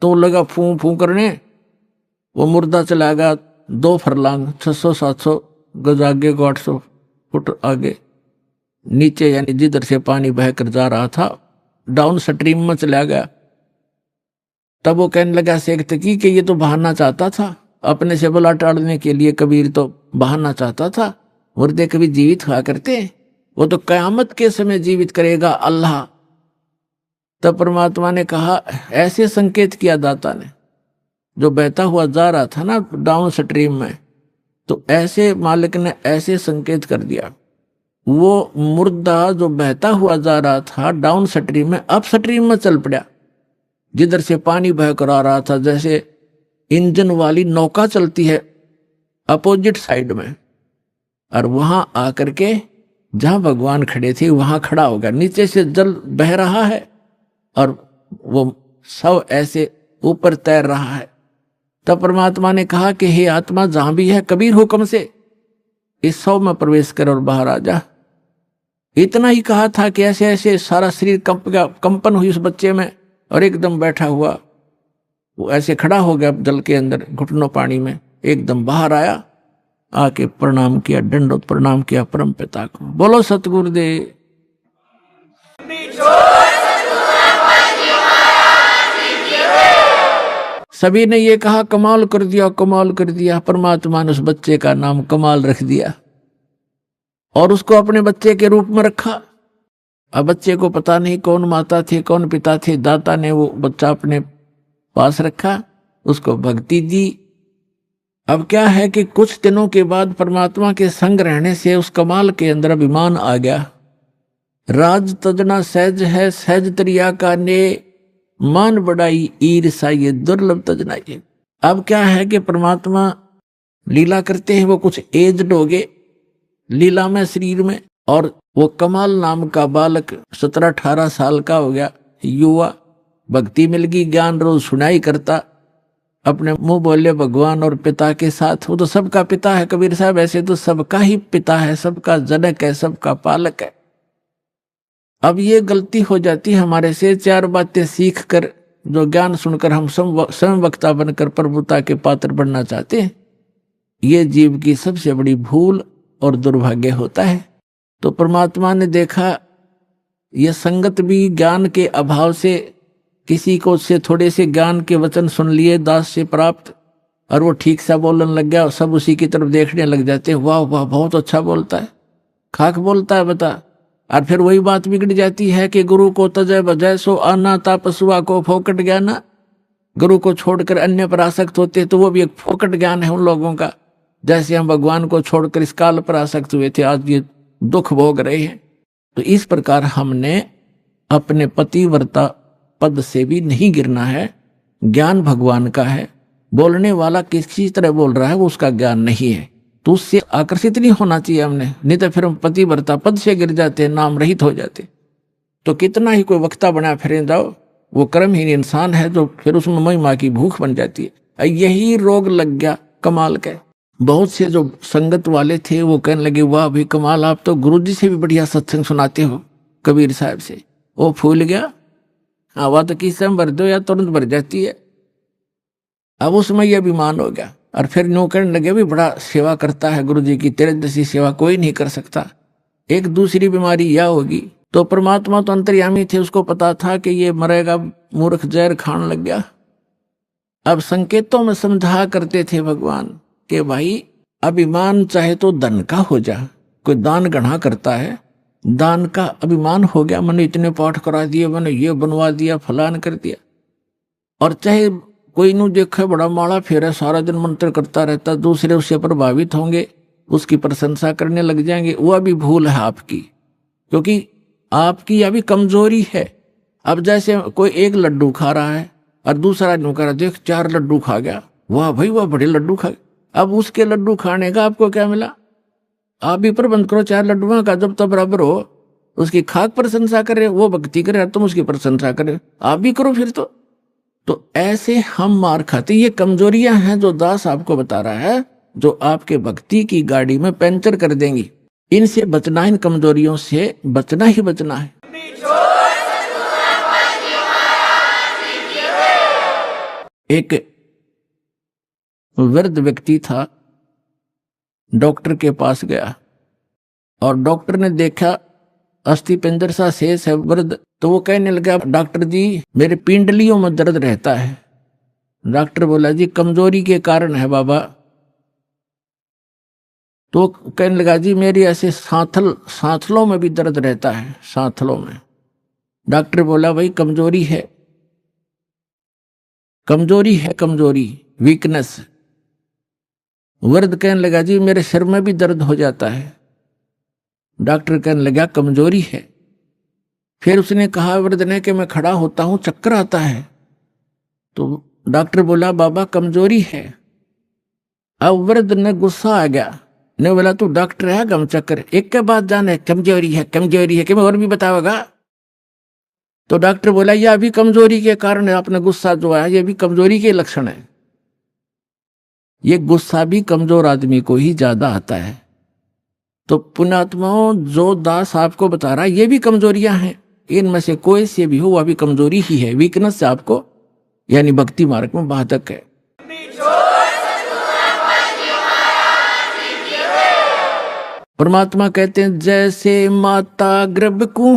तो लगा फू फू करने, वो मुर्दा चला गया 2 फरलांग 600-700 गज आगे को 800 फुट आगे नीचे, यानी जिधर से पानी बहकर जा रहा था डाउन स्ट्रीम में चला गया। तब वो कहने लगा शेख तकी कि ये तो बहाना चाहता था, अपने से बला टाड़ने के लिए कबीर तो बहाना चाहता था। मुर्दे कभी जीवित हुआ करते, वो तो कयामत के समय जीवित करेगा अल्लाह। तब परमात्मा ने कहा, ऐसे संकेत किया दाता ने, जो बहता हुआ जा रहा था ना डाउन स्ट्रीम में, तो ऐसे मालिक ने ऐसे संकेत कर दिया, वो मुर्दा जो बहता हुआ जा रहा था डाउन स्ट्रीम में, अप स्ट्रीम में चल पड़ा, जिधर से पानी बहकर आ रहा था। जैसे इंजन वाली नौका चलती है अपोजिट साइड में, और वहां आकर के जहां भगवान खड़े थे वहां खड़ा हो गया। नीचे से जल बह रहा है और वो सब ऐसे ऊपर तैर रहा है। तब परमात्मा ने कहा कि हे आत्मा, जहां भी है कबीर हुक्म से इस सौ में प्रवेश कर और बाहर आ जा। इतना ही कहा था कि ऐसे ऐसे सारा शरीर कंपन हुई उस बच्चे में, और एकदम बैठा हुआ वो ऐसे खड़ा हो गया जल के अंदर, घुटनों पानी में, एकदम बाहर आया, आके प्रणाम किया, दंडोत प्रणाम किया परम पिता को। बोलो सतगुरुदेव। सभी ने ये कहा कमाल कर दिया, कमाल कर दिया। परमात्मा ने उस बच्चे का नाम कमाल रख दिया और उसको अपने बच्चे के रूप में रखा। अब बच्चे को पता नहीं कौन माता थे कौन पिता थे, दाता ने वो बच्चा अपने पास रखा, उसको भक्ति दी। अब क्या है कि कुछ दिनों के बाद परमात्मा के संग रहने से उस कमाल के अंदर अभिमान आ गया। राज तजना सहज है, सहज तरिया का ने, मान बढ़ाई ईर्षा ये दुर्लभ तजना ये। अब क्या है कि परमात्मा लीला करते हैं, वो कुछ एज्ड हो गए लीला में शरीर में, और वो कमाल नाम का बालक 17-18 साल का हो गया, युवा, भक्ति मिल गई, ज्ञान रोज सुनाई करता, अपने मुंह बोले भगवान और पिता के साथ। वो तो सबका पिता है कबीर साहब, ऐसे तो सबका ही पिता है, सबका जनक है, सबका पालक है। अब ये गलती हो जाती है हमारे से, 4 बातें सीख कर, जो ज्ञान सुनकर हम स्वयं वक्ता बनकर प्रभुता के पात्र बनना चाहते हैं, ये जीव की सबसे बड़ी भूल और दुर्भाग्य होता है। तो परमात्मा ने देखा यह संगत भी ज्ञान के अभाव से, किसी को से थोड़े से ज्ञान के वचन सुन लिए दास से प्राप्त, और वो ठीक सा बोलने लग गया, सब उसी की तरफ देखने लग जाते हैं, वाह वाह बहुत अच्छा बोलता है, खाक बोलता है बता। और फिर वही बात बिगड़ जाती है कि गुरु को तजय बजय सो आना ता पशुआ को फोकट ज्ञान। गुरु को छोड़कर अन्य पर आसक्त होते तो वो भी एक फोकट ज्ञान है उन लोगों का। जैसे हम भगवान को छोड़कर इस काल पर आसक्त हुए थे, आज ये दुख भोग रहे हैं। तो इस प्रकार हमने अपने पतिव्रता पद से भी नहीं गिरना है। ज्ञान भगवान का है, बोलने वाला किसी तरह बोल रहा है वो उसका ज्ञान नहीं है, तो उससे आकर्षित नहीं होना चाहिए हमने, नहीं तो फिर हम पतिव्रता पद से गिर जाते, नाम रहित हो जाते। तो कितना ही कोई वक्ता बना फिर जाओ, वो कर्महीन इंसान है, तो फिर उसमें महिमा की भूख बन जाती है। यही रोग लग गया कमाल का। बहुत से जो संगत वाले थे वो कहने लगे, वाह भाई कमाल, आप तो गुरुजी से भी बढ़िया सत्संग सुनाते हो कबीर साहब से। वो फूल गया, हवा तो किस समय भर दो या तुरंत भर जाती है। अब उसमें यह अभिमान हो गया, और फिर नो कहने लगे भी बड़ा सेवा करता है गुरुजी की, तेरे जैसी सेवा कोई नहीं कर सकता। एक दूसरी बीमारी यह होगी, तो परमात्मा तो अंतर्यामी थे, उसको पता था कि ये मरेगा, मूर्ख जहर खाने लग गया। अब संकेतों में समझा करते थे भगवान कि भाई अभिमान चाहे तो धन का हो जा, कोई दान गढ़ा करता है, दान का अभिमान हो गया, मैंने इतने पाठ करा दिए, मैंने ये बनवा दिया, फलान कर दिया। और चाहे कोई नू देखे बड़ा माला फेरा, सारा दिन मंत्र करता रहता, दूसरे उससे प्रभावित होंगे, उसकी प्रशंसा करने लग जाएंगे, वह भी भूल है आपकी, क्योंकि आपकी यह भी कमजोरी है। अब जैसे कोई एक लड्डू खा रहा है और दूसरा आदमी कह रहा देख 4 लड्डू खा गया, वाह भाई वाह बड़े लड्डू खा गए। अब उसके लड्डू खाने का आपको क्या मिला? आप भी प्रबंध करो 4 लड्डुओं का, जब तक बराबर हो। उसकी खाक प्रशंसा करे, वो भक्ति करे, तुम उसकी प्रशंसा करे, आप भी करो फिर तो ऐसे हम मार खाते। ये कमजोरियां हैं जो दास आपको बता रहा है, जो आपके भक्ति की गाड़ी में पंचर कर देंगी। इनसे बचना, इन कमजोरियों से बचना ही बचना है। एक वृद्ध व्यक्ति था, डॉक्टर के पास गया और डॉक्टर ने देखा अस्थि पिंजर सा शेष है वृद्ध, तो वो कहने लगा डॉक्टर जी मेरे पिंडलियों में दर्द रहता है। डॉक्टर बोला जी कमजोरी के कारण है बाबा। तो कहने लगा जी मेरी ऐसे सांथलों में भी दर्द रहता है, सांथलों में। डॉक्टर बोला भाई कमजोरी है, कमजोरी वीकनेस। वृद्ध कहने लगा जी मेरे सिर में भी दर्द हो जाता है। डॉक्टर कहने लगा कमजोरी है। फिर उसने कहा वृद्ध ने कि मैं खड़ा होता हूं चक्कर आता है। तो डॉक्टर बोला बाबा कमजोरी है। अब वृद्ध ने गुस्सा आ गया, ने बोला तू डॉक्टर है गम चक्कर, एक के बाद जाने कमजोरी है कि मैं और भी बताओगा। तो डॉक्टर बोला यह भी कमजोरी के कारण है, आपने गुस्सा जो आया ये भी कमजोरी के लक्षण है। ये गुस्सा भी कमजोर आदमी को ही ज्यादा आता है। तो पुण्यात्माओं जो दास आपको बता रहा है ये भी कमजोरियां हैं, इनमें से कोई से भी हो वह भी कमजोरी ही है, वीकनेस से आपको यानी भक्ति मार्ग में बाधक है। परमात्मा कहते हैं जैसे माता गर्भ को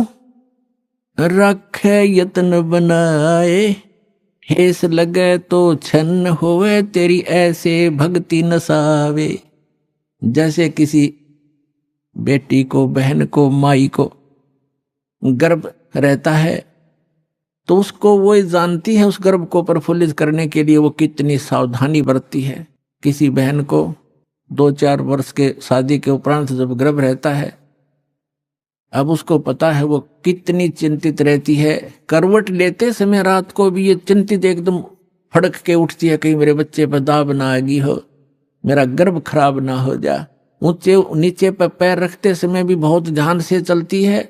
रखे यत्न बनाए, हेस लगे तो छन्न होवे तेरी ऐसे भक्ति नसावे। जैसे किसी बेटी को, बहन को, माई को गर्भ रहता है तो उसको वो जानती है, उस गर्भ को प्रफुल्लित करने के लिए वो कितनी सावधानी बरतती है। किसी बहन को 2-4 वर्ष के शादी के उपरांत जब गर्भ रहता है, अब उसको पता है वो कितनी चिंतित रहती है। करवट लेते समय रात को भी ये चिंतित एकदम फड़क के उठती है, कहीं मेरे बच्चे पर दाब ना आगी हो, मेरा गर्भ खराब ना हो जा। ऊंचे नीचे पर पैर रखते समय भी बहुत ध्यान से चलती है।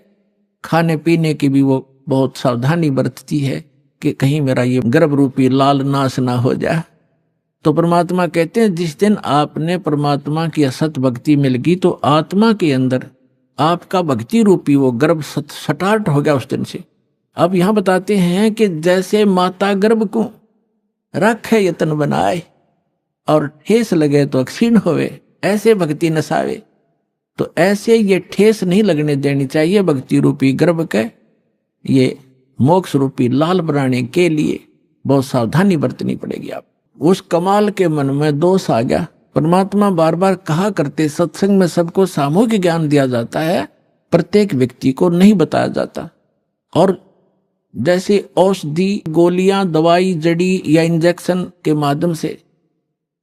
खाने पीने की भी वो बहुत सावधानी बरतती है कि कहीं मेरा ये गर्भ रूपी लाल नाश ना हो जाए। तो परमात्मा कहते हैं जिस दिन आपने परमात्मा की असत भक्ति मिल गई तो आत्मा के अंदर आपका भक्ति रूपी वो गर्भ स्टार्ट हो गया उस दिन से। अब यहां बताते हैं कि जैसे माता गर्भ को रखे यत्न बनाए और ठेस लगे तो क्षीण होवे, ऐसे भक्ति नसावे। तो ऐसे ये ठेस नहीं लगने देनी चाहिए भक्ति रूपी गर्भ के। ये मोक्ष रूपी लाल बनाने के लिए बहुत सावधानी बरतनी पड़ेगी। आप उस कमाल के मन में दोष आ गया। परमात्मा बार बार कहा करते सत्संग में सबको सामूहिक ज्ञान दिया जाता है, प्रत्येक व्यक्ति को नहीं बताया जाता। और जैसे औषधि, गोलियां, दवाई, जड़ी या इंजेक्शन के माध्यम से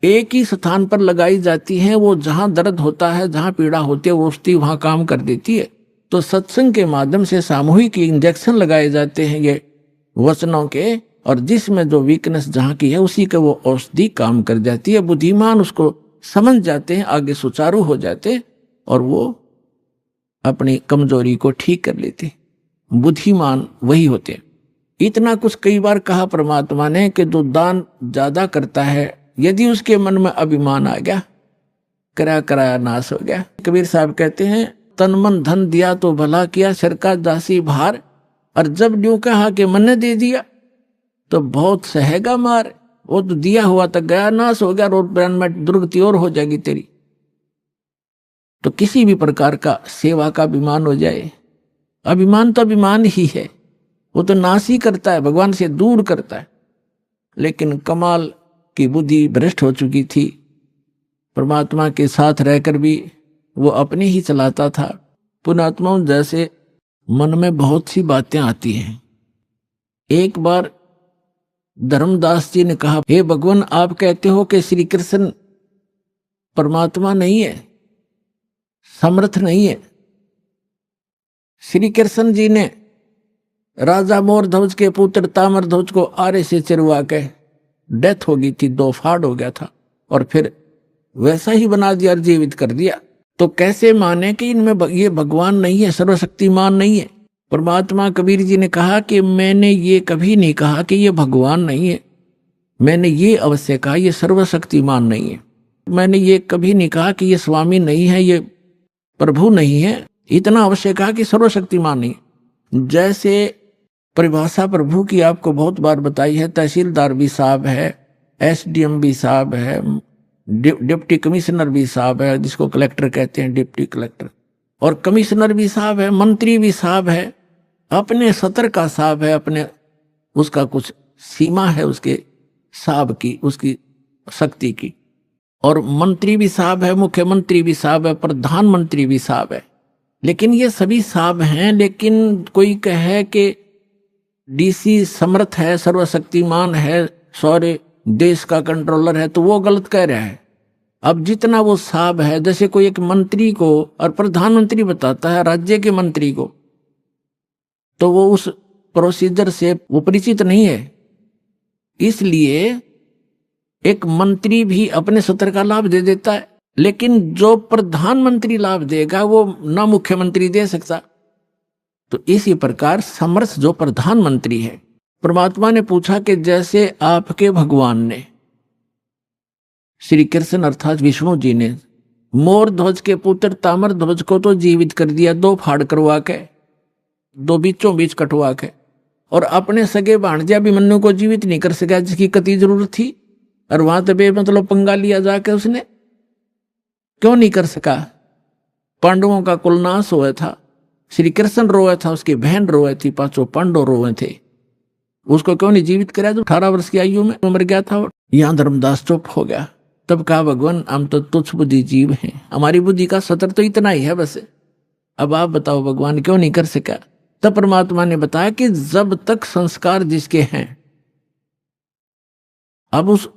एक ही स्थान पर लगाई जाती हैं, वो जहां दर्द होता है, जहां पीड़ा होती है, वो औषधि वहां काम कर देती है। तो सत्संग के माध्यम से सामूहिक इंजेक्शन लगाए जाते हैं ये वचनों के, और जिसमें जो वीकनेस जहां की है उसी के वो औषधि काम कर जाती है। बुद्धिमान उसको समझ जाते हैं, आगे सुचारू हो जाते और वो अपनी कमजोरी को ठीक कर लेते। बुद्धिमान वही होते। इतना कुछ कई बार कहा परमात्मा ने कि जो दान ज्यादा करता है, यदि उसके मन में अभिमान आ गया, कराया नाश हो गया। कबीर साहब कहते हैं तन मन धन दिया तो भला किया, सिर का दासी भार, और जब न्यू कहा कि मन ने दे दिया तो बहुत सहेगा मार। वो तो दिया हुआ तक गया, नाश हो गया, रोड ब्रांड में दुर्गति और हो जाएगी तेरी। तो किसी भी प्रकार का सेवा का अभिमान हो जाए, अभिमान तो अभिमान ही है, वो तो नाश ही करता है, भगवान से दूर करता है। लेकिन कमाल की बुद्धि भ्रष्ट हो चुकी थी, परमात्मा के साथ रहकर भी वो अपनी ही चलाता था। पुण्यात्माओं जैसे मन में बहुत सी बातें आती हैं। एक बार धर्मदास जी ने कहा, हे भगवान आप कहते हो कि श्री कृष्ण परमात्मा नहीं है, समर्थ नहीं है। श्री कृष्ण जी ने राजा मोर ध्वज के पुत्र ताम्र ध्वज को आरे से चिरवा के डेथ हो गई थी, 2 फाड़ हो गया था, और फिर वैसा ही बना दिया और जीवित कर दिया। तो कैसे माने कि इनमें ये भगवान नहीं है, सर्वशक्तिमान नहीं है? परमात्मा कबीर जी ने कहा कि मैंने ये कभी नहीं कहा कि ये भगवान नहीं है, मैंने ये अवश्य कहा ये सर्वशक्तिमान नहीं है। मैंने ये कभी नहीं कहा कि ये स्वामी नहीं है, ये प्रभु नहीं है, इतना अवश्य कहा कि सर्वशक्तिमान नहीं। जैसे परिभाषा प्रभु की आपको बहुत बार बताई है, तहसीलदार भी साहब है, एसडीएम भी साहब है, डिप्टी कमिश्नर भी साहब है, जिसको कलेक्टर कहते हैं, डिप्टी कलेक्टर, और कमिश्नर भी साहब है, मंत्री भी साहब है, अपने सतर का साहब है, अपने उसका कुछ सीमा है उसके साहब की, उसकी शक्ति की, और मंत्री भी साहब है, मुख्यमंत्री भी साहब है, प्रधानमंत्री भी साहब है। लेकिन ये सभी साहब हैं, लेकिन कोई कहे कि डीसी समर्थ है, सर्वशक्तिमान है, सारे देश का कंट्रोलर है, तो वो गलत कह रहा है। अब जितना वो साहब है, जैसे कोई एक मंत्री को और प्रधानमंत्री बताता है राज्य के मंत्री को, तो वो उस प्रोसीजर से वो परिचित नहीं है। इसलिए एक मंत्री भी अपने सत्र का लाभ दे देता है, लेकिन जो प्रधानमंत्री लाभ देगा वो ना मुख्यमंत्री दे सकता। तो इसी प्रकार समर्थ जो प्रधानमंत्री है, परमात्मा ने पूछा कि जैसे आपके भगवान ने, श्री कृष्ण अर्थात विष्णु जी ने, मोर ध्वज के पुत्र ताम्र ध्वज को तो जीवित कर दिया, 2 फाड़ करवा के, 2 बीचों बीच कटवा के, और अपने सगे भाणजे अभिमन्यु को जीवित नहीं कर सका, जिसकी कति जरूरत थी, और वहां तो मतलब पंगा लिया जाके उसने क्यों नहीं कर सका? पांडवों का कुलनाश हुआ था, श्री कृष्ण रोए था, उसकी बहन रोए थी, 5 पांडव रोए थे, उसको क्यों नहीं जीवित कराया? जो 18 वर्ष की आयु में मर गया था। यहां धर्मदास चुप हो गया। तब कहा, भगवान हम तो तुच्छ बुद्धि जीव हैं, हमारी बुद्धि का सतर तो इतना ही है बस, अब आप बताओ भगवान क्यों नहीं कर सका? तब परमात्मा ने बताया कि जब तक संस्कार जिसके हैं, अब उस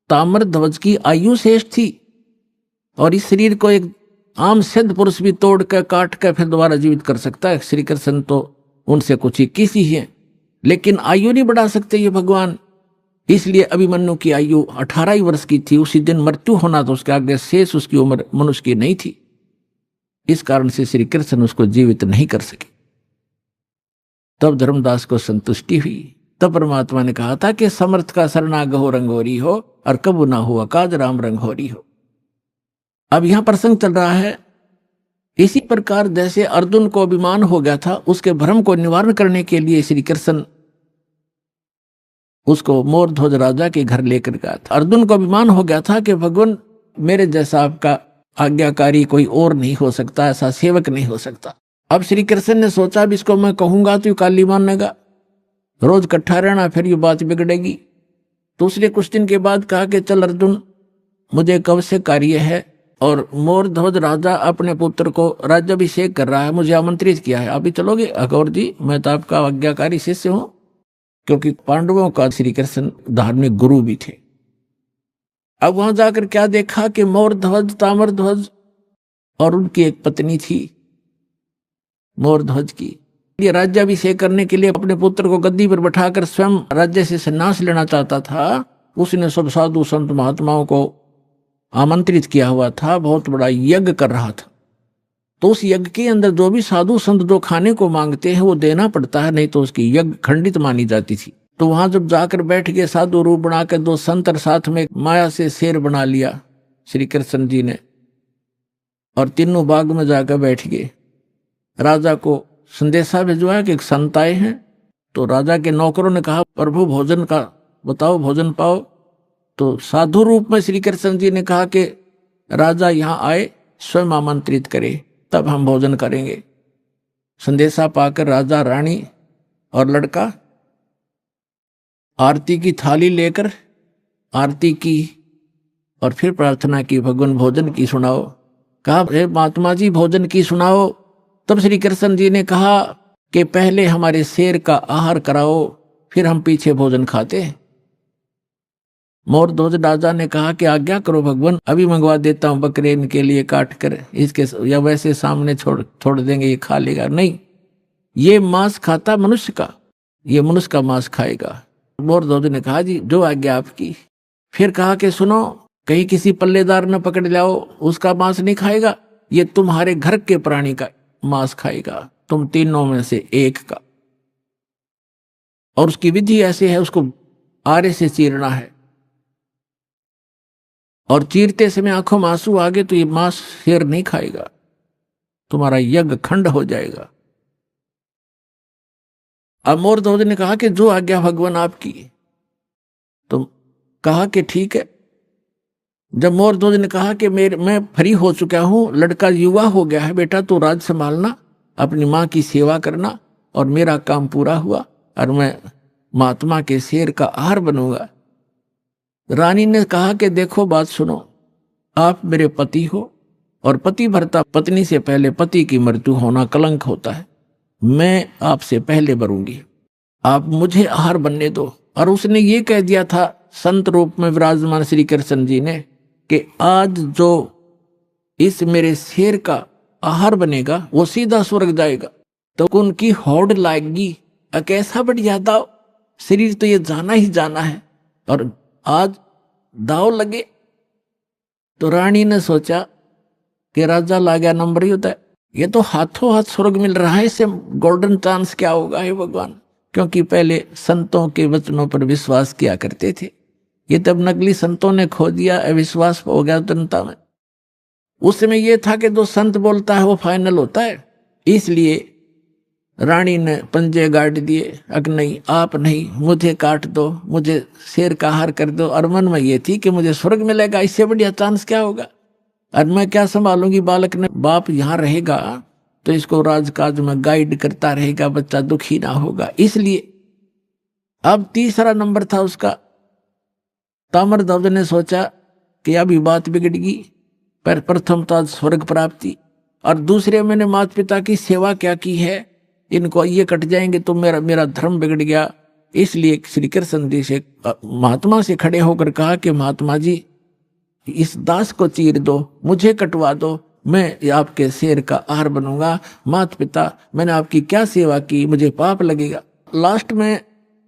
ताम्र ध्वज की आयु शेष थी, और इस शरीर को एक आम सिद्ध पुरुष भी तोड़ कर काट कर फिर दोबारा जीवित कर सकता है। श्री कृष्ण तो उनसे कुछ 21 ही है, लेकिन आयु नहीं बढ़ा सकते ये भगवान। इसलिए अभिमन्यु की आयु 18 ही वर्ष की थी, उसी दिन मृत्यु होना था, उसके आगे शेष उसकी उम्र मनुष्य की नहीं थी। इस कारण से श्री कृष्ण उसको जीवित नहीं कर सके। तब धर्मदास को संतुष्टि हुई। तब परमात्मा ने कहा था कि समर्थ का सरना गहो रंगोरी हो, और कबू ना हुआ काज राम रंगोरी हो। अब यहां प्रसंग चल रहा है, इसी प्रकार जैसे अर्जुन को अभिमान हो गया था, उसके भ्रम को निवारण करने के लिए श्री कृष्ण उसको मोर ध्वज राजा के घर लेकर गया था। अर्जुन को अभिमान हो गया था कि भगवान मेरे जैसा आपका आज्ञाकारी कोई और नहीं हो सकता, ऐसा सेवक नहीं हो सकता। अब श्री कृष्ण ने सोचा, अब इसको मैं कहूंगा तो ये काली मानेगा, रोज इकट्ठा रहना, फिर ये बात बिगड़ेगी। तो उसने कुछ दिन के बाद कहा कि चल अर्जुन, मुझे एक अवश्य कार्य है, और मोर ध्वज राजा अपने पुत्र को राज्याभिषेक कर रहा है, मुझे आमंत्रित किया है, आप भी चलोगे? अघोर जी, मैं तो आपका आज्ञाकारी शिष्य हूं, क्योंकि पांडवों का श्री कृष्ण धार्मिक गुरु भी थे। अब वहां जाकर क्या देखा कि मोर ध्वज, ताम्र ध्वज और उनकी एक पत्नी थी मोर ध्वज की। ये राज्याभिषेक करने के लिए अपने पुत्र को गद्दी पर बैठाकर स्वयं राज्य से संन्यास लेना चाहता था। उसने सब साधु संत महात्माओं को आमंत्रित किया हुआ था, बहुत बड़ा यज्ञ कर रहा था। तो उस यज्ञ के अंदर जो भी साधु संत जो खाने को मांगते हैं वो देना पड़ता है, नहीं तो उसकी यज्ञ खंडित मानी जाती थी। तो वहां जब जाकर बैठ गए, साधु रूप बना के 2 संतर साथ में माया से शेर बना लिया श्री कृष्ण जी ने, और तीनों बाग में जाकर बैठ गए। राजा को संदेशा भिजवाया कि एक संत आए हैं। तो राजा के नौकरों ने कहा, प्रभु भोजन का बताओ, भोजन पाओ। तो साधु रूप में श्री कृष्ण जी ने कहा कि राजा यहाँ आए, स्वयं आमंत्रित करे, तब हम भोजन करेंगे। संदेशा पाकर राजा, रानी और लड़का आरती की थाली लेकर आरती की, और फिर प्रार्थना की, भगवान भोजन की सुनाओ। कहा, हे महात्मा जी भोजन की सुनाओ। तब श्री कृष्ण जी ने कहा कि पहले हमारे शेर का आहार कराओ, फिर हम पीछे भोजन खाते हैं। मोर ध्वज राजा ने कहा कि आज्ञा करो भगवान, अभी मंगवा देता हूं बकरे इनके लिए काट कर, इसके या वैसे सामने छोड़ देंगे, ये खा लेगा। नहीं, ये मांस खाता मनुष्य का, ये मनुष्य का मांस खाएगा। मोरध्वज ने कहा जी जो आज्ञा आपकी। फिर कहा कि सुनो, कहीं किसी पल्लेदार न पकड़ लाओ, उसका मांस नहीं खाएगा, ये तुम्हारे घर के प्राणी का मांस खाएगा, तुम तीनों में से एक का। और उसकी विधि ऐसी है, उसको आरे से चीरना है, और चीरते समय आंखों में आंसू आ गए तो ये मांस शेर नहीं खाएगा, तुम्हारा यज्ञ खंड हो जाएगा। अब मोरध्वज ने कहा कि जो आज्ञा भगवान आपकी। तो कहा कि ठीक है। जब मोरध्वज ने कहा कि मैं फ्री हो चुका हूं, लड़का युवा हो गया है, बेटा तू राज संभालना, अपनी मां की सेवा करना, और मेरा काम पूरा हुआ और मैं महात्मा के शेर का आहार बनूंगा। रानी ने कहा कि देखो बात सुनो, आप मेरे पति हो, और पति भरता पत्नी से पहले पति की मृत्यु होना कलंक होता है, मैं आपसे पहले मरूंगी, आप मुझे आहार बनने दो। और उसने ये कह दिया था संत रूप में विराजमान श्री कृष्ण जी ने कि आज जो इस मेरे शेर का आहार बनेगा वो सीधा स्वर्ग जाएगा। तो उनकी होड़ लाएगी, कैसा बढ़िया दाव, शरीर तो ये जाना ही जाना है, और आज दाव लगे। तो रानी ने सोचा कि राजा ला गया नंबर होता है, ये तो हाथों हाथ स्वर्ग मिल रहा है, इससे गोल्डन चांस क्या होगा हे भगवान। क्योंकि पहले संतों के वचनों पर विश्वास किया करते थे, ये तब नकली संतों ने खो दिया, अविश्वास हो गया जनता में। उस समय ये था कि जो संत बोलता है वो फाइनल होता है, इसलिए रानी ने पंजे गाड़ दिए, अग नहीं आप नहीं, मुझे काट दो, मुझे शेर का आहार कर दो। और मन में ये थी कि मुझे स्वर्ग मिलेगा, इससे बढ़िया चांस क्या होगा, और मैं क्या संभालूंगी। बालक ने बाप यहाँ रहेगा तो इसको राजकाज में गाइड करता रहेगा, बच्चा दुखी ना होगा। इसलिए अब तीसरा नंबर था उसका। ताम्रध्वज ने सोचा कि अभी बात बिगड़गी, पर प्रथम था स्वर्ग प्राप्ति, और दूसरे मैंने माता पिता की सेवा क्या की है, इनको ये कट जाएंगे तो मेरा धर्म बिगड़ गया। इसलिए श्री कृष्ण जी से महात्मा से खड़े होकर कहा कि महात्मा जी इस दास को चीर दो, मुझे कटवा दो, मैं आपके शेर का आहार बनूंगा। माता पिता मैंने आपकी क्या सेवा की, मुझे पाप लगेगा। लास्ट में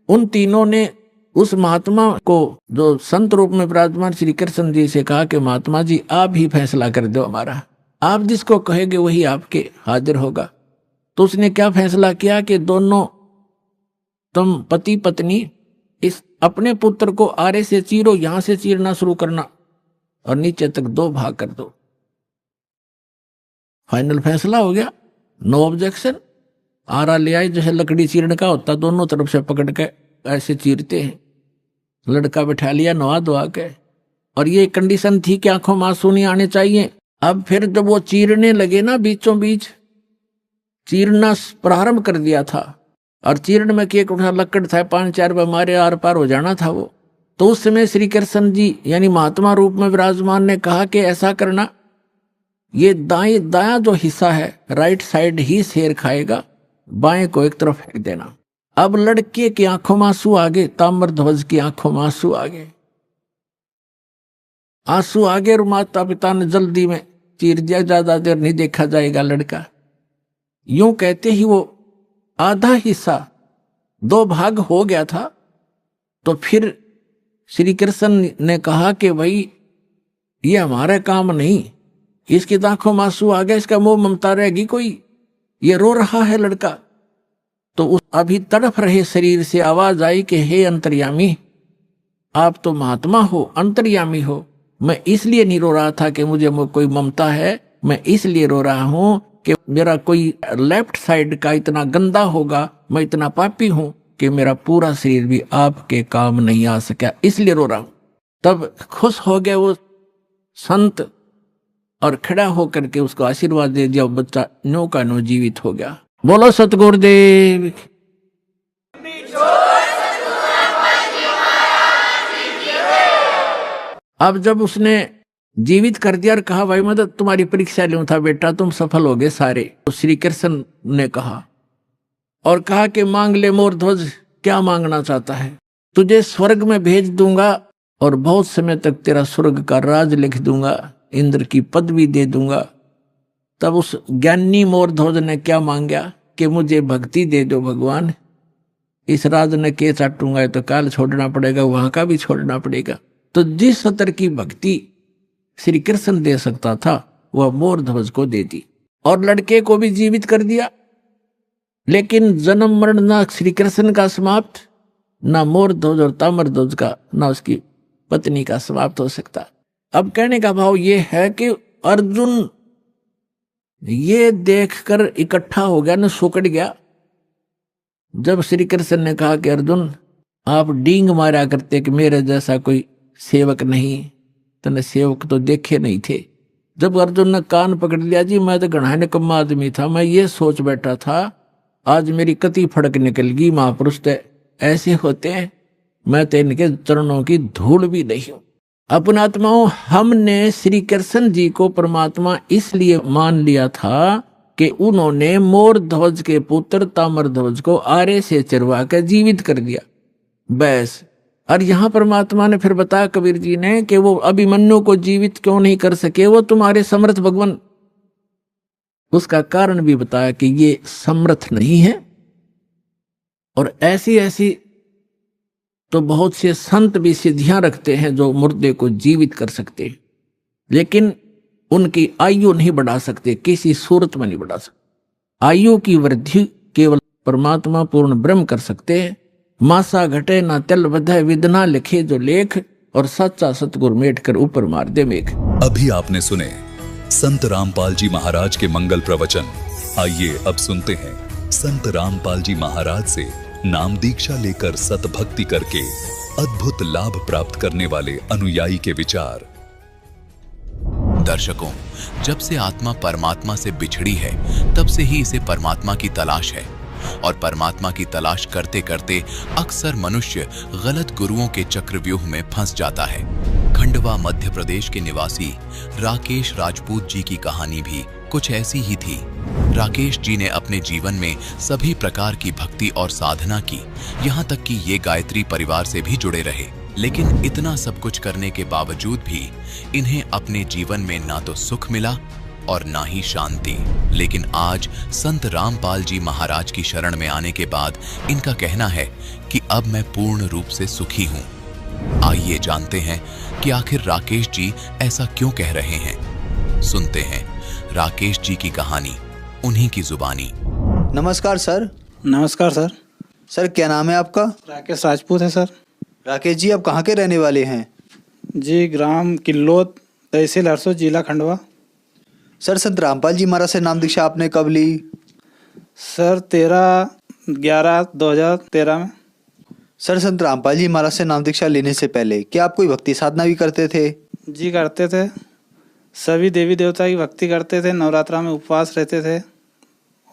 उन तीनों ने उस महात्मा को जो संत रूप में विराजमान श्री कृष्ण जी से कहा कि महात्मा जी आप ही फैसला कर दो हमारा, आप जिसको कहेंगे वही आपके हाजिर होगा। तो उसने क्या फैसला किया कि दोनों तुम पति पत्नी इस अपने पुत्र को आरे से चीरो, यहां से चीरना शुरू करना और नीचे तक 2 भाग कर दो। फाइनल फैसला हो गया, नो ऑब्जेक्शन। आरा ले आई, जैसे लकड़ी चीरने का होता, दोनों तरफ से पकड़ के ऐसे चीरते हैं। लड़का बैठा लिया नवा धोआ के, और ये कंडीशन थी कि आंखों में आंसू नहीं आने चाहिए। अब फिर जब वो चीरने लगे ना, बीचों बीच चीरना प्रारंभ कर दिया था, और चीरण में केक उठा लकड़ था, 5-4 मारे आर पार हो जाना था वो। तो उस समय श्री कृष्ण जी यानी महात्मा रूप में विराजमान ने कहा कि ऐसा करना, ये दायां जो हिस्सा है राइट साइड ही शेर खाएगा, बाएं को एक तरफ फेंक देना। अब लड़के की आंखों में आंसू आ गए, ताम्रध्वज की आंखों में आंसू आ गए, आंसू आ गए। और माता पिता ने जल्दी में चीर दिया, ज्यादा देर नहीं देखा जाएगा लड़का। यूं कहते ही वो आधा हिस्सा 2 भाग हो गया था। तो फिर श्री कृष्ण ने कहा कि भाई ये हमारा काम नहीं, इसकी आंखों में आंसू आ गया, इसका मोह ममता रहेगी कोई, ये रो रहा है लड़का। तो उस अभी तड़फ रहे शरीर से आवाज आई कि हे अंतर्यामी, आप तो महात्मा हो, अंतर्यामी हो, मैं इसलिए नहीं रो रहा था कि मुझे कोई ममता है, मैं इसलिए रो रहा हूं कि मेरा कोई लेफ्ट साइड का इतना गंदा होगा, मैं इतना पापी हूं कि मेरा पूरा शरीर भी आपके काम नहीं आ सका, इसलिए रो रहा हूं। तब खुश हो गए वो संत और खड़ा होकर के उसको आशीर्वाद दे दिया। बच्चा नो का नो जीवित हो गया। बोलो सतगुरुदेव। अब जब उसने जीवित कर दिया और कहा भाई मैं तो तुम्हारी परीक्षा लूं था बेटा, तुम सफल हो गए सारे, तो श्री कृष्ण ने कहा और कहा कि मांग ले मोरध्वज, क्या मांगना चाहता है, तुझे स्वर्ग में भेज दूंगा और बहुत समय तक तेरा स्वर्ग का राज लिख दूंगा, इंद्र की पदवी दे दूंगा। तब उस ज्ञानी मोरध्वज ने क्या मांगा कि मुझे भक्ति दे दो भगवान, इस राज ने के चाटूंगा तो काल छोड़ना पड़ेगा, वहां का भी छोड़ना पड़ेगा। तो जिस स्तर की भक्ति श्री कृष्ण दे सकता था वह मोर ध्वज को दे दी और लड़के को भी जीवित कर दिया। लेकिन जन्म मरण ना श्री कृष्ण का समाप्त, ना मोर ध्वज और ताम्र ध्वज का, ना उसकी पत्नी का समाप्त हो सकता। अब कहने का भाव ये है कि अर्जुन ये देखकर इकट्ठा हो गया ना, सुकड़ गया। जब श्री कृष्ण ने कहा कि अर्जुन आप डींग मारा करते कि मेरे जैसा कोई सेवक नहीं, तने सेवक तो देखे नहीं थे। जब अर्जुन ने कान पकड़ लिया, जी मैं तो घना निकम्मा आदमी था, मैं ये सोच बैठा था आज मेरी कति फड़क निकल गई, महापुरुष तो ऐसे होते हैं, मैं तो इनके चरणों की धूल भी नहीं हूं। अपनात्माओं, हमने श्री कृष्ण जी को परमात्मा इसलिए मान लिया था कि उन्होंने मोर ध्वज के पुत्र ताम्र ध्वज को आरे से चरवा कर जीवित कर दिया, बस। और यहां परमात्मा ने फिर बताया कबीर जी ने कि वो अभिमन्यु को जीवित क्यों नहीं कर सके, वो तुम्हारे समर्थ भगवान। उसका कारण भी बताया कि ये समर्थ नहीं है। और ऐसी ऐसी तो बहुत से संत भी सिद्धियां रखते हैं जो मुर्दे को जीवित कर सकते हैं, लेकिन उनकी आयु नहीं बढ़ा सकते, किसी सूरत में नहीं बढ़ा सकते। आयु की वृद्धि केवल परमात्मा पूर्ण ब्रह्म कर सकते हैं। मासा घटे ना तिल बधे, विदना लिखे जो लेख, और सच्चा सतगुर मेट कर ऊपर मार दे मेघ। अभी आपने सुने संत रामपाल जी महाराज के मंगल प्रवचन। आइए अब सुनते हैं संत रामपाल जी महाराज से नाम दीक्षा लेकर सतभक्ति करके अद्भुत लाभ प्राप्त करने वाले अनुयायी के विचार। दर्शकों, जब से आत्मा परमात्मा से बिछड़ी है तब से ही इसे परमात्मा की तलाश है, और परमात्मा की तलाश करते करते अक्सर मनुष्य गलत गुरुओं के चक्रव्यूह में फंस जाता है। खंडवा मध्य प्रदेश के निवासी राकेश राजपूत जी की कहानी भी कुछ ऐसी ही थी। राकेश जी ने अपने जीवन में सभी प्रकार की भक्ति और साधना की, यहाँ तक कि ये गायत्री परिवार से भी जुड़े रहे। लेकिन इतना सब कुछ करने के बावजूद भी इन्हें अपने जीवन में ना तो सुख मिला और ना ही शांति। लेकिन आज संत रामपाल जी महाराज की शरण में आने के बाद इनका कहना है कि अब मैं पूर्ण रूप से सुखी हूँ। आइए जानते हैं कि आखिर राकेश जी ऐसा क्यों कह रहे हैं। सुनते हैं राकेश जी की कहानी, उन्हीं की जुबानी। नमस्कार सर। नमस्कार सर। सर क्या नाम है आपका? राकेश राजपूत है सर। राकेश जी आप कहाँ के रहने वाले हैं? जी ग्राम किल्लोद, तहसील हरसों, जिला खंडवा। सर संत रामपाल जी महाराज से नाम दीक्षा आपने कब ली? सर 13/11/2013 में। सर संत रामपाल जी महाराज से नाम दीक्षा लेने से पहले क्या आप कोई भक्ति साधना भी करते थे? जी करते थे, सभी देवी देवता की भक्ति करते थे, नवरात्रा में उपवास रहते थे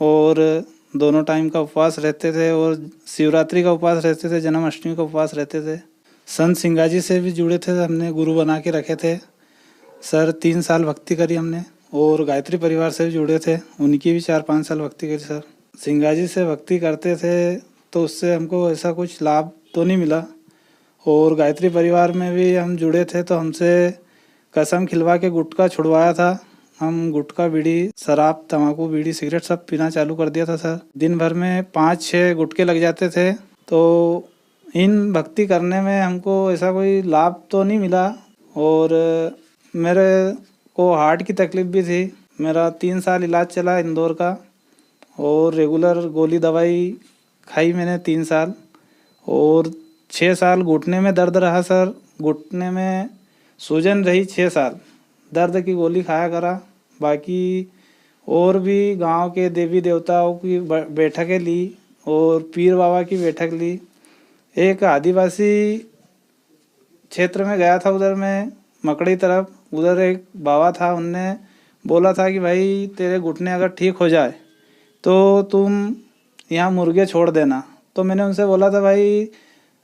और दोनों टाइम का उपवास रहते थे, और शिवरात्रि का उपवास रहते थे, जन्माष्टमी का उपवास रहते थे। संत सिंगाजी से भी जुड़े थे, हमने गुरु बना के रखे थे सर। 3 साल भक्ति करी हमने, और गायत्री परिवार से भी जुड़े थे, उनकी भी 4-5 साल भक्ति करी सर। सिंगाजी से भक्ति करते थे तो उससे हमको ऐसा कुछ लाभ तो नहीं मिला, और गायत्री परिवार में भी हम जुड़े थे तो हमसे कसम खिलवा के गुटखा छुड़वाया था। हम गुटखा, बीड़ी, शराब, तंबाकू, बीड़ी, सिगरेट सब पीना चालू कर दिया था सर। दिन भर में 5-6 गुटखे लग जाते थे। तो इन भक्ति करने में हमको ऐसा कोई लाभ तो नहीं मिला, और मेरे को हार्ट की तकलीफ भी थी। मेरा 3 साल इलाज चला इंदौर का, और रेगुलर गोली दवाई खाई मैंने 3 साल, और 6 साल घुटने में दर्द रहा सर। घुटने में सूजन रही 6 साल, दर्द की गोली खाया करा। बाकी और भी गांव के देवी देवताओं की बैठकें ली, और पीर बाबा की बैठक ली। एक आदिवासी क्षेत्र में गया था, उधर में मकड़ी तरफ, उधर एक बाबा था, उनने बोला था कि भाई तेरे घुटने अगर ठीक हो जाए तो तुम यहाँ मुर्गे छोड़ देना। तो मैंने उनसे बोला था भाई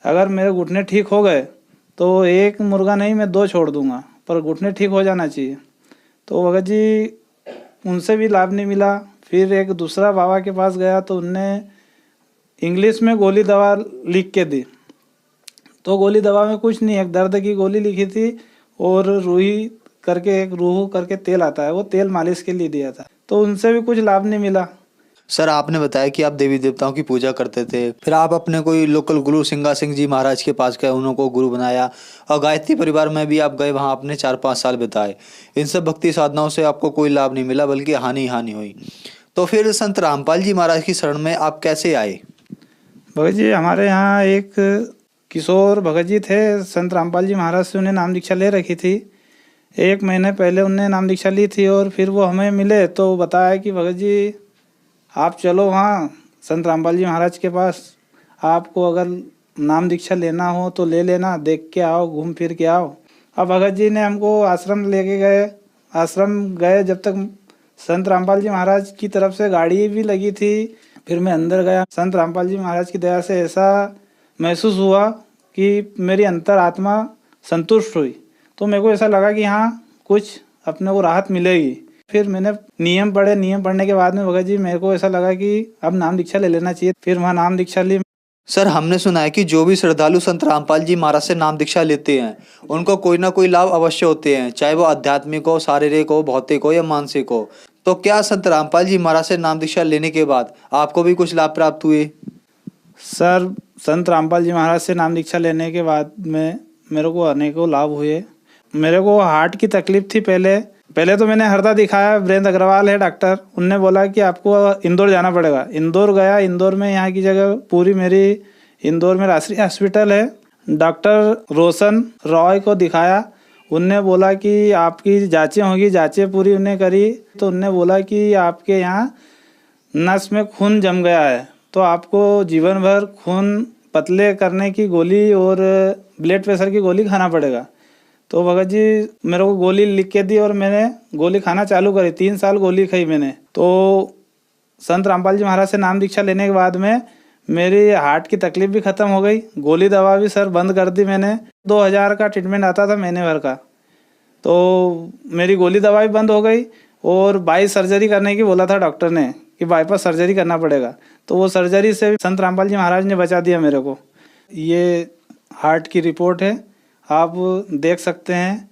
अगर मेरे घुटने ठीक हो गए तो 1 मुर्गा नहीं मैं 2 छोड़ दूंगा, पर घुटने ठीक हो जाना चाहिए। तो भगत जी उनसे भी लाभ नहीं मिला। फिर एक दूसरा बाबा के पास गया तो उनने इंग्लिश में गोली दवा लिख के दी। तो गोली दवा में कुछ नहीं, एक दर्द की गोली लिखी थी, और रूही करके, एक रूह करके तेल आता है, वो तेल मालिश के लिए दिया था। तो उनसे भी कुछ लाभ नहीं मिला। सर आपने बताया कि आप देवी देवताओं की पूजा करते थे, फिर आप अपने कोई लोकल गुरु सिंगा सिंह जी महाराज के पास गए, उनको गुरु बनाया और गायत्री परिवार में भी आप गए, वहाँ आपने 4-5 साल बिताए। इन सब भक्ति साधनाओं से आपको कोई लाभ नहीं मिला बल्कि हानि हानि हुई। तो फिर संत रामपाल जी महाराज की शरण में आप कैसे आए? भगत जी हमारे यहाँ एक किशोर भगत जी थे, संत रामपाल जी महाराज से उन्हें नाम दीक्षा ले रखी थी। 1 महीने पहले उनने नाम दीक्षा ली थी और फिर वो हमें मिले तो बताया कि भगत जी आप चलो वहाँ संत रामपाल जी महाराज के पास, आपको अगर नाम दीक्षा लेना हो तो ले लेना, देख के आओ, घूम फिर के आओ। अब भगत जी ने हमको आश्रम लेके गए। आश्रम गए, जब तक संत रामपाल जी महाराज की तरफ से गाड़ी भी लगी थी। फिर मैं अंदर गया। संत रामपाल जी महाराज की दया से ऐसा महसूस हुआ कि मेरी अंतर आत्मा संतुष्ट हुई, तो मेरे को ऐसा लगा कि हाँ कुछ अपने को राहत मिलेगी। फिर मैंने नियम पढ़े, नियम पढ़ने के बाद में भगत जी मेरे को ऐसा लगा कि अब नाम दीक्षा ले लेना चाहिए। फिर वहाँ नाम दीक्षा ली। सर हमने सुना है कि जो भी श्रद्धालु संत रामपाल जी महाराज से नाम दीक्षा लेते हैं उनको कोई ना कोई लाभ अवश्य होते हैं, चाहे वो आध्यात्मिक हो, शारीरिक हो, भौतिक हो या मानसिक हो। तो क्या संत रामपाल जी महाराज से नाम दीक्षा लेने के बाद आपको भी कुछ लाभ प्राप्त हुए? सर संत रामपाल जी महाराज से नाम दीक्षा लेने के बाद में मेरे को अनेकों लाभ हुए। मेरे को हार्ट की तकलीफ थी पहले तो मैंने हरदा दिखाया, वीरेंद्र अग्रवाल है डॉक्टर, उनने बोला कि आपको इंदौर जाना पड़ेगा। इंदौर गया। इंदौर में यहाँ की जगह पूरी मेरी इंदौर में राष्ट्रीय हॉस्पिटल है, डॉक्टर रोशन रॉय को दिखाया। उनने बोला कि आपकी जांचें होगी, जांचें पूरी उन्हें करी तो उनने बोला कि आपके यहाँ नस में खून जम गया है, तो आपको जीवन भर खून पतले करने की गोली और ब्लड प्रेशर की गोली खाना पड़ेगा। तो भगत जी मेरे को गोली लिख के दी और मैंने गोली खाना चालू करी। 3 साल गोली खाई मैंने। तो संत रामपाल जी महाराज से नाम दीक्षा लेने के बाद में मेरी हार्ट की तकलीफ भी ख़त्म हो गई। गोली दवा भी सर बंद कर दी मैंने। 2000 का ट्रीटमेंट आता था महीने भर का, तो मेरी गोली दवा भी बंद हो गई और बाईपास सर्जरी करने की बोला था डॉक्टर ने कि बाईपास सर्जरी करना पड़ेगा। तो वो सर्जरी से संत रामपाल जी महाराज ने बचा दिया मेरे को। ये हार्ट की रिपोर्ट है, आप देख सकते हैं।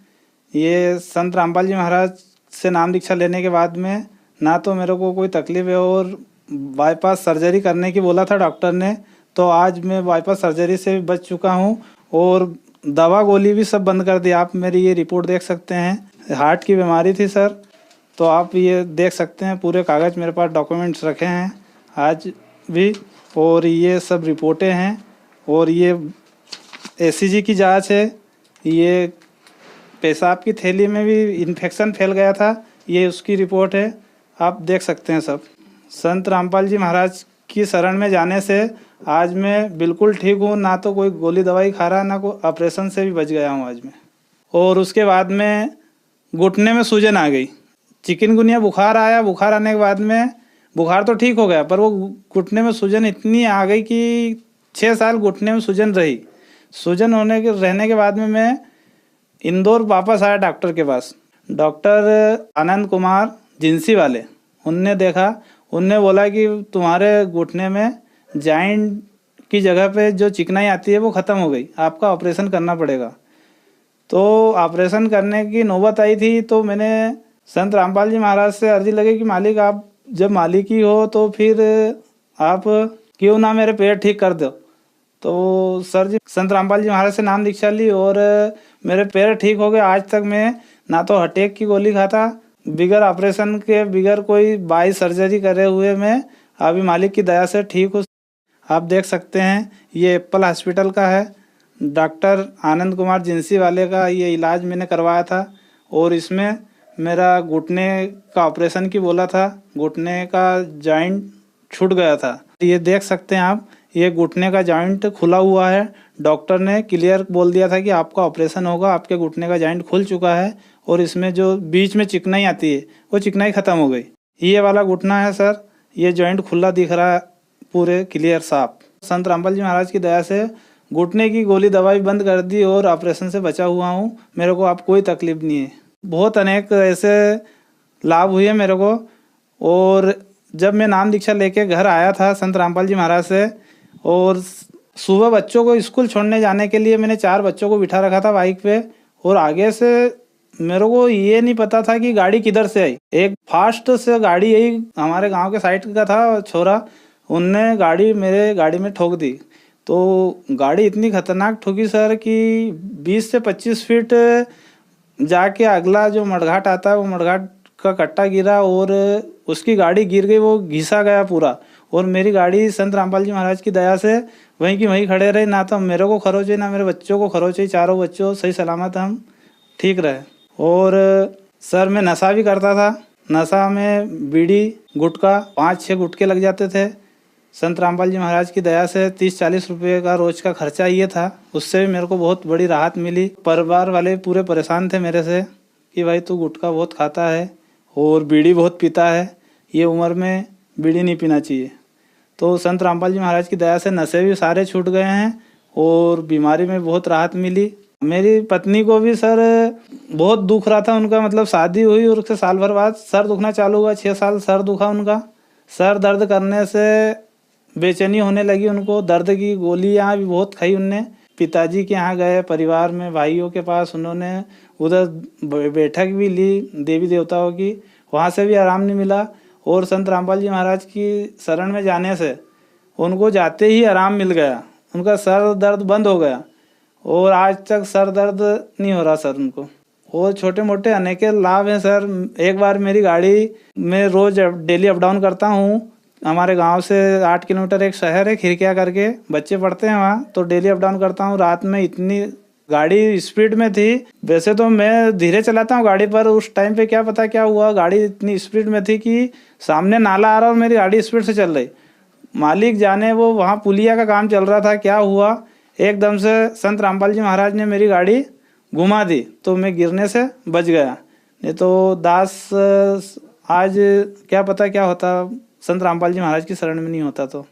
ये संत रामपाल जी महाराज से नाम दीक्षा लेने के बाद में ना तो मेरे को कोई तकलीफ है और बाईपास सर्जरी करने की बोला था डॉक्टर ने, तो आज मैं बाईपास सर्जरी से भी बच चुका हूँ और दवा गोली भी सब बंद कर दी। आप मेरी ये रिपोर्ट देख सकते हैं। हार्ट की बीमारी थी सर, तो आप ये देख सकते हैं पूरे कागज़ मेरे पास डॉक्यूमेंट्स रखे हैं आज भी, और ये सब रिपोर्टें हैं। और ये एसीजी की जांच है। ये पेशाब की थैली में भी इन्फेक्शन फैल गया था, ये उसकी रिपोर्ट है, आप देख सकते हैं सब। संत रामपाल जी महाराज की शरण में जाने से आज मैं बिल्कुल ठीक हूँ, ना तो कोई गोली दवाई खा रहा, ना कोई ऑपरेशन से भी बच गया हूँ आज मैं। और उसके बाद में घुटने में सूजन आ गई, चिकनगुनिया बुखार आया। बुखार आने के बाद में बुखार तो ठीक हो गया, पर वो घुटने में सूजन इतनी आ गई कि 6 साल घुटने में सूजन रही। सूजन रहने के बाद में मैं इंदौर वापस आया डॉक्टर के पास। डॉक्टर आनंद कुमार जिंसी वाले, उनने देखा, उनने बोला कि तुम्हारे घुटने में जॉइंट की जगह पे जो चिकनाई आती है वो ख़त्म हो गई, आपका ऑपरेशन करना पड़ेगा। तो ऑपरेशन करने की नौबत आई थी, तो मैंने संत रामपाल जी महाराज से अर्जी लगी कि मालिक आप जब मालिक ही हो तो फिर आप क्यों ना मेरे पेट ठीक कर दो। तो सर जी संत रामपाल जी महाराज से नाम दीक्षा ली और मेरे पैर ठीक हो गए। आज तक मैं ना तो हटेक की गोली खाता, बिगर ऑपरेशन के, बिगर कोई बाईपास सर्जरी करे हुए मैं अभी मालिक की दया से ठीक हूँ। आप देख सकते हैं ये एप्पल हॉस्पिटल का है, डॉक्टर आनंद कुमार जिंसी वाले का ये इलाज मैंने करवाया था और इसमें मेरा घुटने का ऑपरेशन की बोला था, घुटने का जॉइंट छूट गया था। ये देख सकते हैं आप, ये घुटने का जॉइंट खुला हुआ है। डॉक्टर ने क्लियर बोल दिया था कि आपका ऑपरेशन होगा, आपके घुटने का जॉइंट खुल चुका है और इसमें जो बीच में चिकनाई आती है वो चिकनाई ख़त्म हो गई। ये वाला घुटना है सर, ये जॉइंट खुला दिख रहा है, पूरे क्लियर साफ। संत रामपाल जी महाराज की दया से घुटने की गोली दवाई बंद कर दी और ऑपरेशन से बचा हुआ हूँ। मेरे को अब कोई तकलीफ नहीं है। बहुत अनेक ऐसे लाभ हुए मेरे को। और जब मैं नाम दीक्षा लेके घर आया था संत रामपाल जी महाराज से, और सुबह बच्चों को स्कूल छोड़ने जाने के लिए मैंने 4 बच्चों को बिठा रखा था बाइक पे, और आगे से मेरे को ये नहीं पता था कि गाड़ी किधर से आई। एक फास्ट से गाड़ी यही हमारे गांव के साइड का था छोरा, उनने गाड़ी मेरे गाड़ी में ठोक दी। तो गाड़ी इतनी खतरनाक ठोकी सर कि 20 से 25 फीट जाके अगला जो मडघाट आता है वो मडघाट का कट्टा गिरा और उसकी गाड़ी गिर गई, वो घिसा गया पूरा। और मेरी गाड़ी संत रामपाल जी महाराज की दया से वहीं की वहीं खड़े रहे, ना तो मेरे को खरोच हुई ना मेरे बच्चों को खरोच हुई, चारों बच्चों सही सलामत हम ठीक रहे। और सर मैं नशा भी करता था, नशा में बीड़ी गुटखा 5-6 गुटके लग जाते थे। संत रामपाल जी महाराज की दया से 30-40 रुपये का रोज का खर्चा ये था, उससे भी मेरे को बहुत बड़ी राहत मिली। परिवार वाले पूरे परेशान थे मेरे से कि भाई तू गुटखा बहुत खाता है और बीड़ी बहुत पीता है, ये उम्र में बीड़ी नहीं पीना चाहिए। तो संत रामपाल जी महाराज की दया से नशे भी सारे छूट गए हैं और बीमारी में बहुत राहत मिली। मेरी पत्नी को भी सर बहुत दुख रहा था, उनका मतलब शादी हुई और उसके साल भर बाद सर दुखना चालू हुआ। 6 साल सर दुखा उनका। सर दर्द करने से बेचैनी होने लगी उनको, दर्द की गोलियां भी बहुत खाई उनने। पिताजी के यहाँ गए, परिवार में भाइयों के पास, उन्होंने उधर बैठक भी ली देवी देवताओं की, वहाँ से भी आराम नहीं मिला। और संत रामपाल जी महाराज की शरण में जाने से उनको जाते ही आराम मिल गया, उनका सर दर्द बंद हो गया और आज तक सर दर्द नहीं हो रहा सर उनको। और छोटे मोटे अनेक लाभ हैं सर। एक बार मेरी गाड़ी में रोज डेली अप डाउन करता हूँ, हमारे गांव से 8 किलोमीटर एक शहर है खिरकिया करके, बच्चे पढ़ते हैं वहाँ, तो डेली अप डाउन करता हूँ। रात में इतनी गाड़ी स्पीड में थी, वैसे तो मैं धीरे चलाता हूँ गाड़ी, पर उस टाइम पे क्या पता क्या हुआ, गाड़ी इतनी स्पीड में थी कि सामने नाला आ रहा और मेरी गाड़ी स्पीड से चल रही। मालिक जाने, वो वहाँ पुलिया का काम चल रहा था, क्या हुआ एकदम से संत रामपाल जी महाराज ने मेरी गाड़ी घुमा दी, तो मैं गिरने से बच गया। नहीं तो दास आज क्या पता क्या होता, संत रामपाल जी महाराज की शरण में नहीं होता। तो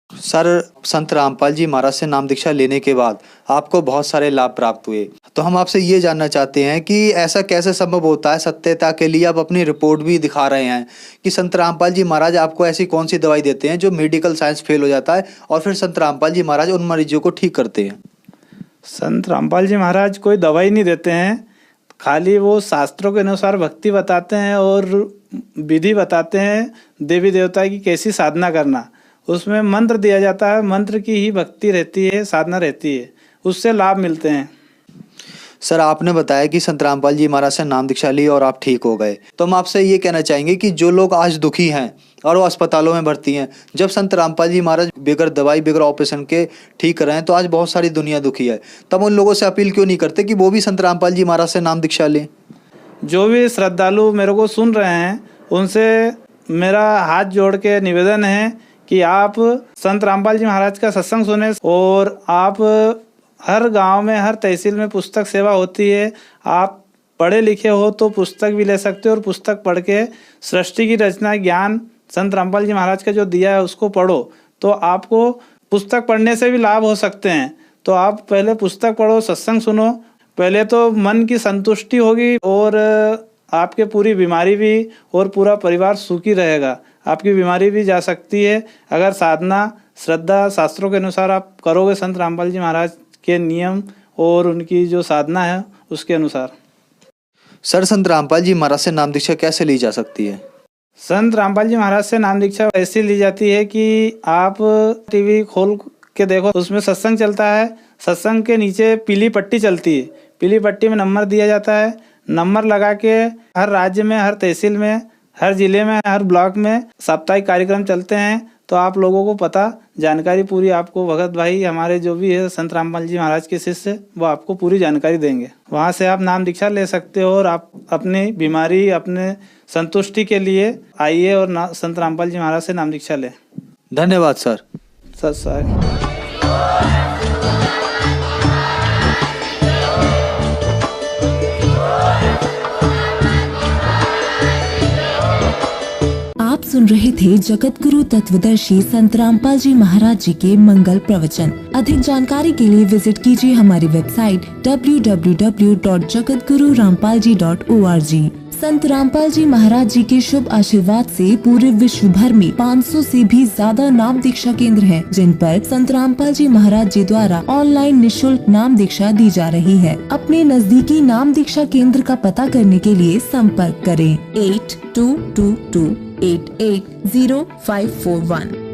सर संत रामपाल जी महाराज से नाम दीक्षा लेने के बाद आपको बहुत सारे लाभ प्राप्त हुए, तो हम आपसे ये जानना चाहते हैं कि ऐसा कैसे संभव होता है। सत्यता के लिए आप अपनी रिपोर्ट भी दिखा रहे हैं कि संत रामपाल जी महाराज आपको ऐसी कौन सी दवाई देते हैं जो मेडिकल साइंस फेल हो जाता है और फिर संत रामपाल जी महाराज उन मरीजों को ठीक करते हैं। संत रामपाल जी महाराज कोई दवाई नहीं देते हैं, खाली वो शास्त्रों के अनुसार भक्ति बताते हैं और विधि बताते हैं देवी देवता की कैसी साधना करना। उसमें मंत्र दिया जाता है, मंत्र की ही भक्ति रहती है, साधना रहती है, उससे लाभ मिलते हैं। सर आपने बताया कि संत रामपाल जी महाराज से नाम दीक्षा ली और आप ठीक हो गए, तो हम आपसे ये कहना चाहेंगे कि जो लोग आज दुखी हैं और वो अस्पतालों में भर्ती हैं, जब संत रामपाल जी महाराज बगैर दवाई बगैर ऑपरेशन के ठीक कर रहे हैं, तो आज बहुत सारी दुनिया दुखी है, तब उन लोगों से अपील क्यों नहीं करते कि वो भी संत रामपाल जी महाराज से नाम दीक्षा लें। जो भी श्रद्धालु मेरे को सुन रहे हैं उनसे मेरा हाथ जोड़ के निवेदन है कि आप संत रामपाल जी महाराज का सत्संग सुने और आप हर गांव में हर तहसील में पुस्तक सेवा होती है, आप पढ़े लिखे हो तो पुस्तक भी ले सकते हो और पुस्तक पढ़ के सृष्टि की रचना ज्ञान संत रामपाल जी महाराज का जो दिया है उसको पढ़ो, तो आपको पुस्तक पढ़ने से भी लाभ हो सकते हैं। तो आप पहले पुस्तक पढ़ो, सत्संग सुनो, पहले तो मन की संतुष्टि होगी और आपके पूरी बीमारी भी और पूरा परिवार सुखी रहेगा। आपकी बीमारी भी जा सकती है अगर साधना श्रद्धा शास्त्रों के अनुसार आप करोगे, संत रामपाल जी महाराज के नियम और उनकी जो साधना है उसके अनुसार। सर संत रामपाल जी महाराज से नाम दीक्षा कैसे ली जा सकती है। संत रामपाल जी महाराज से नाम दीक्षा ऐसी ली जाती है कि आप टीवी खोल के देखो, उसमें सत्संग चलता है, सत्संग के नीचे पीली पट्टी चलती है, पीली पट्टी में नंबर दिया जाता है, नंबर लगा के हर राज्य में हर तहसील में हर जिले में हर ब्लॉक में साप्ताहिक कार्यक्रम चलते हैं। तो आप लोगों को पता जानकारी पूरी आपको भगत भाई हमारे जो भी है संत रामपाल जी महाराज के शिष्य वो आपको पूरी जानकारी देंगे, वहाँ से आप नाम दीक्षा ले सकते हो और आप अपनी बीमारी अपने संतुष्टि के लिए आइए और संत रामपाल जी महाराज से नाम दीक्षा लें। धन्यवाद सर। सर आप सुन रहे थे जगत गुरु तत्वदर्शी संत रामपाल जी महाराज जी के मंगल प्रवचन। अधिक जानकारी के लिए विजिट कीजिए हमारी वेबसाइट www.jagatgururampalji.org। संत रामपाल जी महाराज जी के शुभ आशीर्वाद से पूरे विश्व भर में 500 से भी ज्यादा नाम दीक्षा केंद्र हैं, जिन पर संत रामपाल जी महाराज जी द्वारा ऑनलाइन निशुल्क नाम दीक्षा दी जा रही है। अपने नजदीकी नाम दीक्षा केंद्र का पता करने के लिए संपर्क करें 8222880541।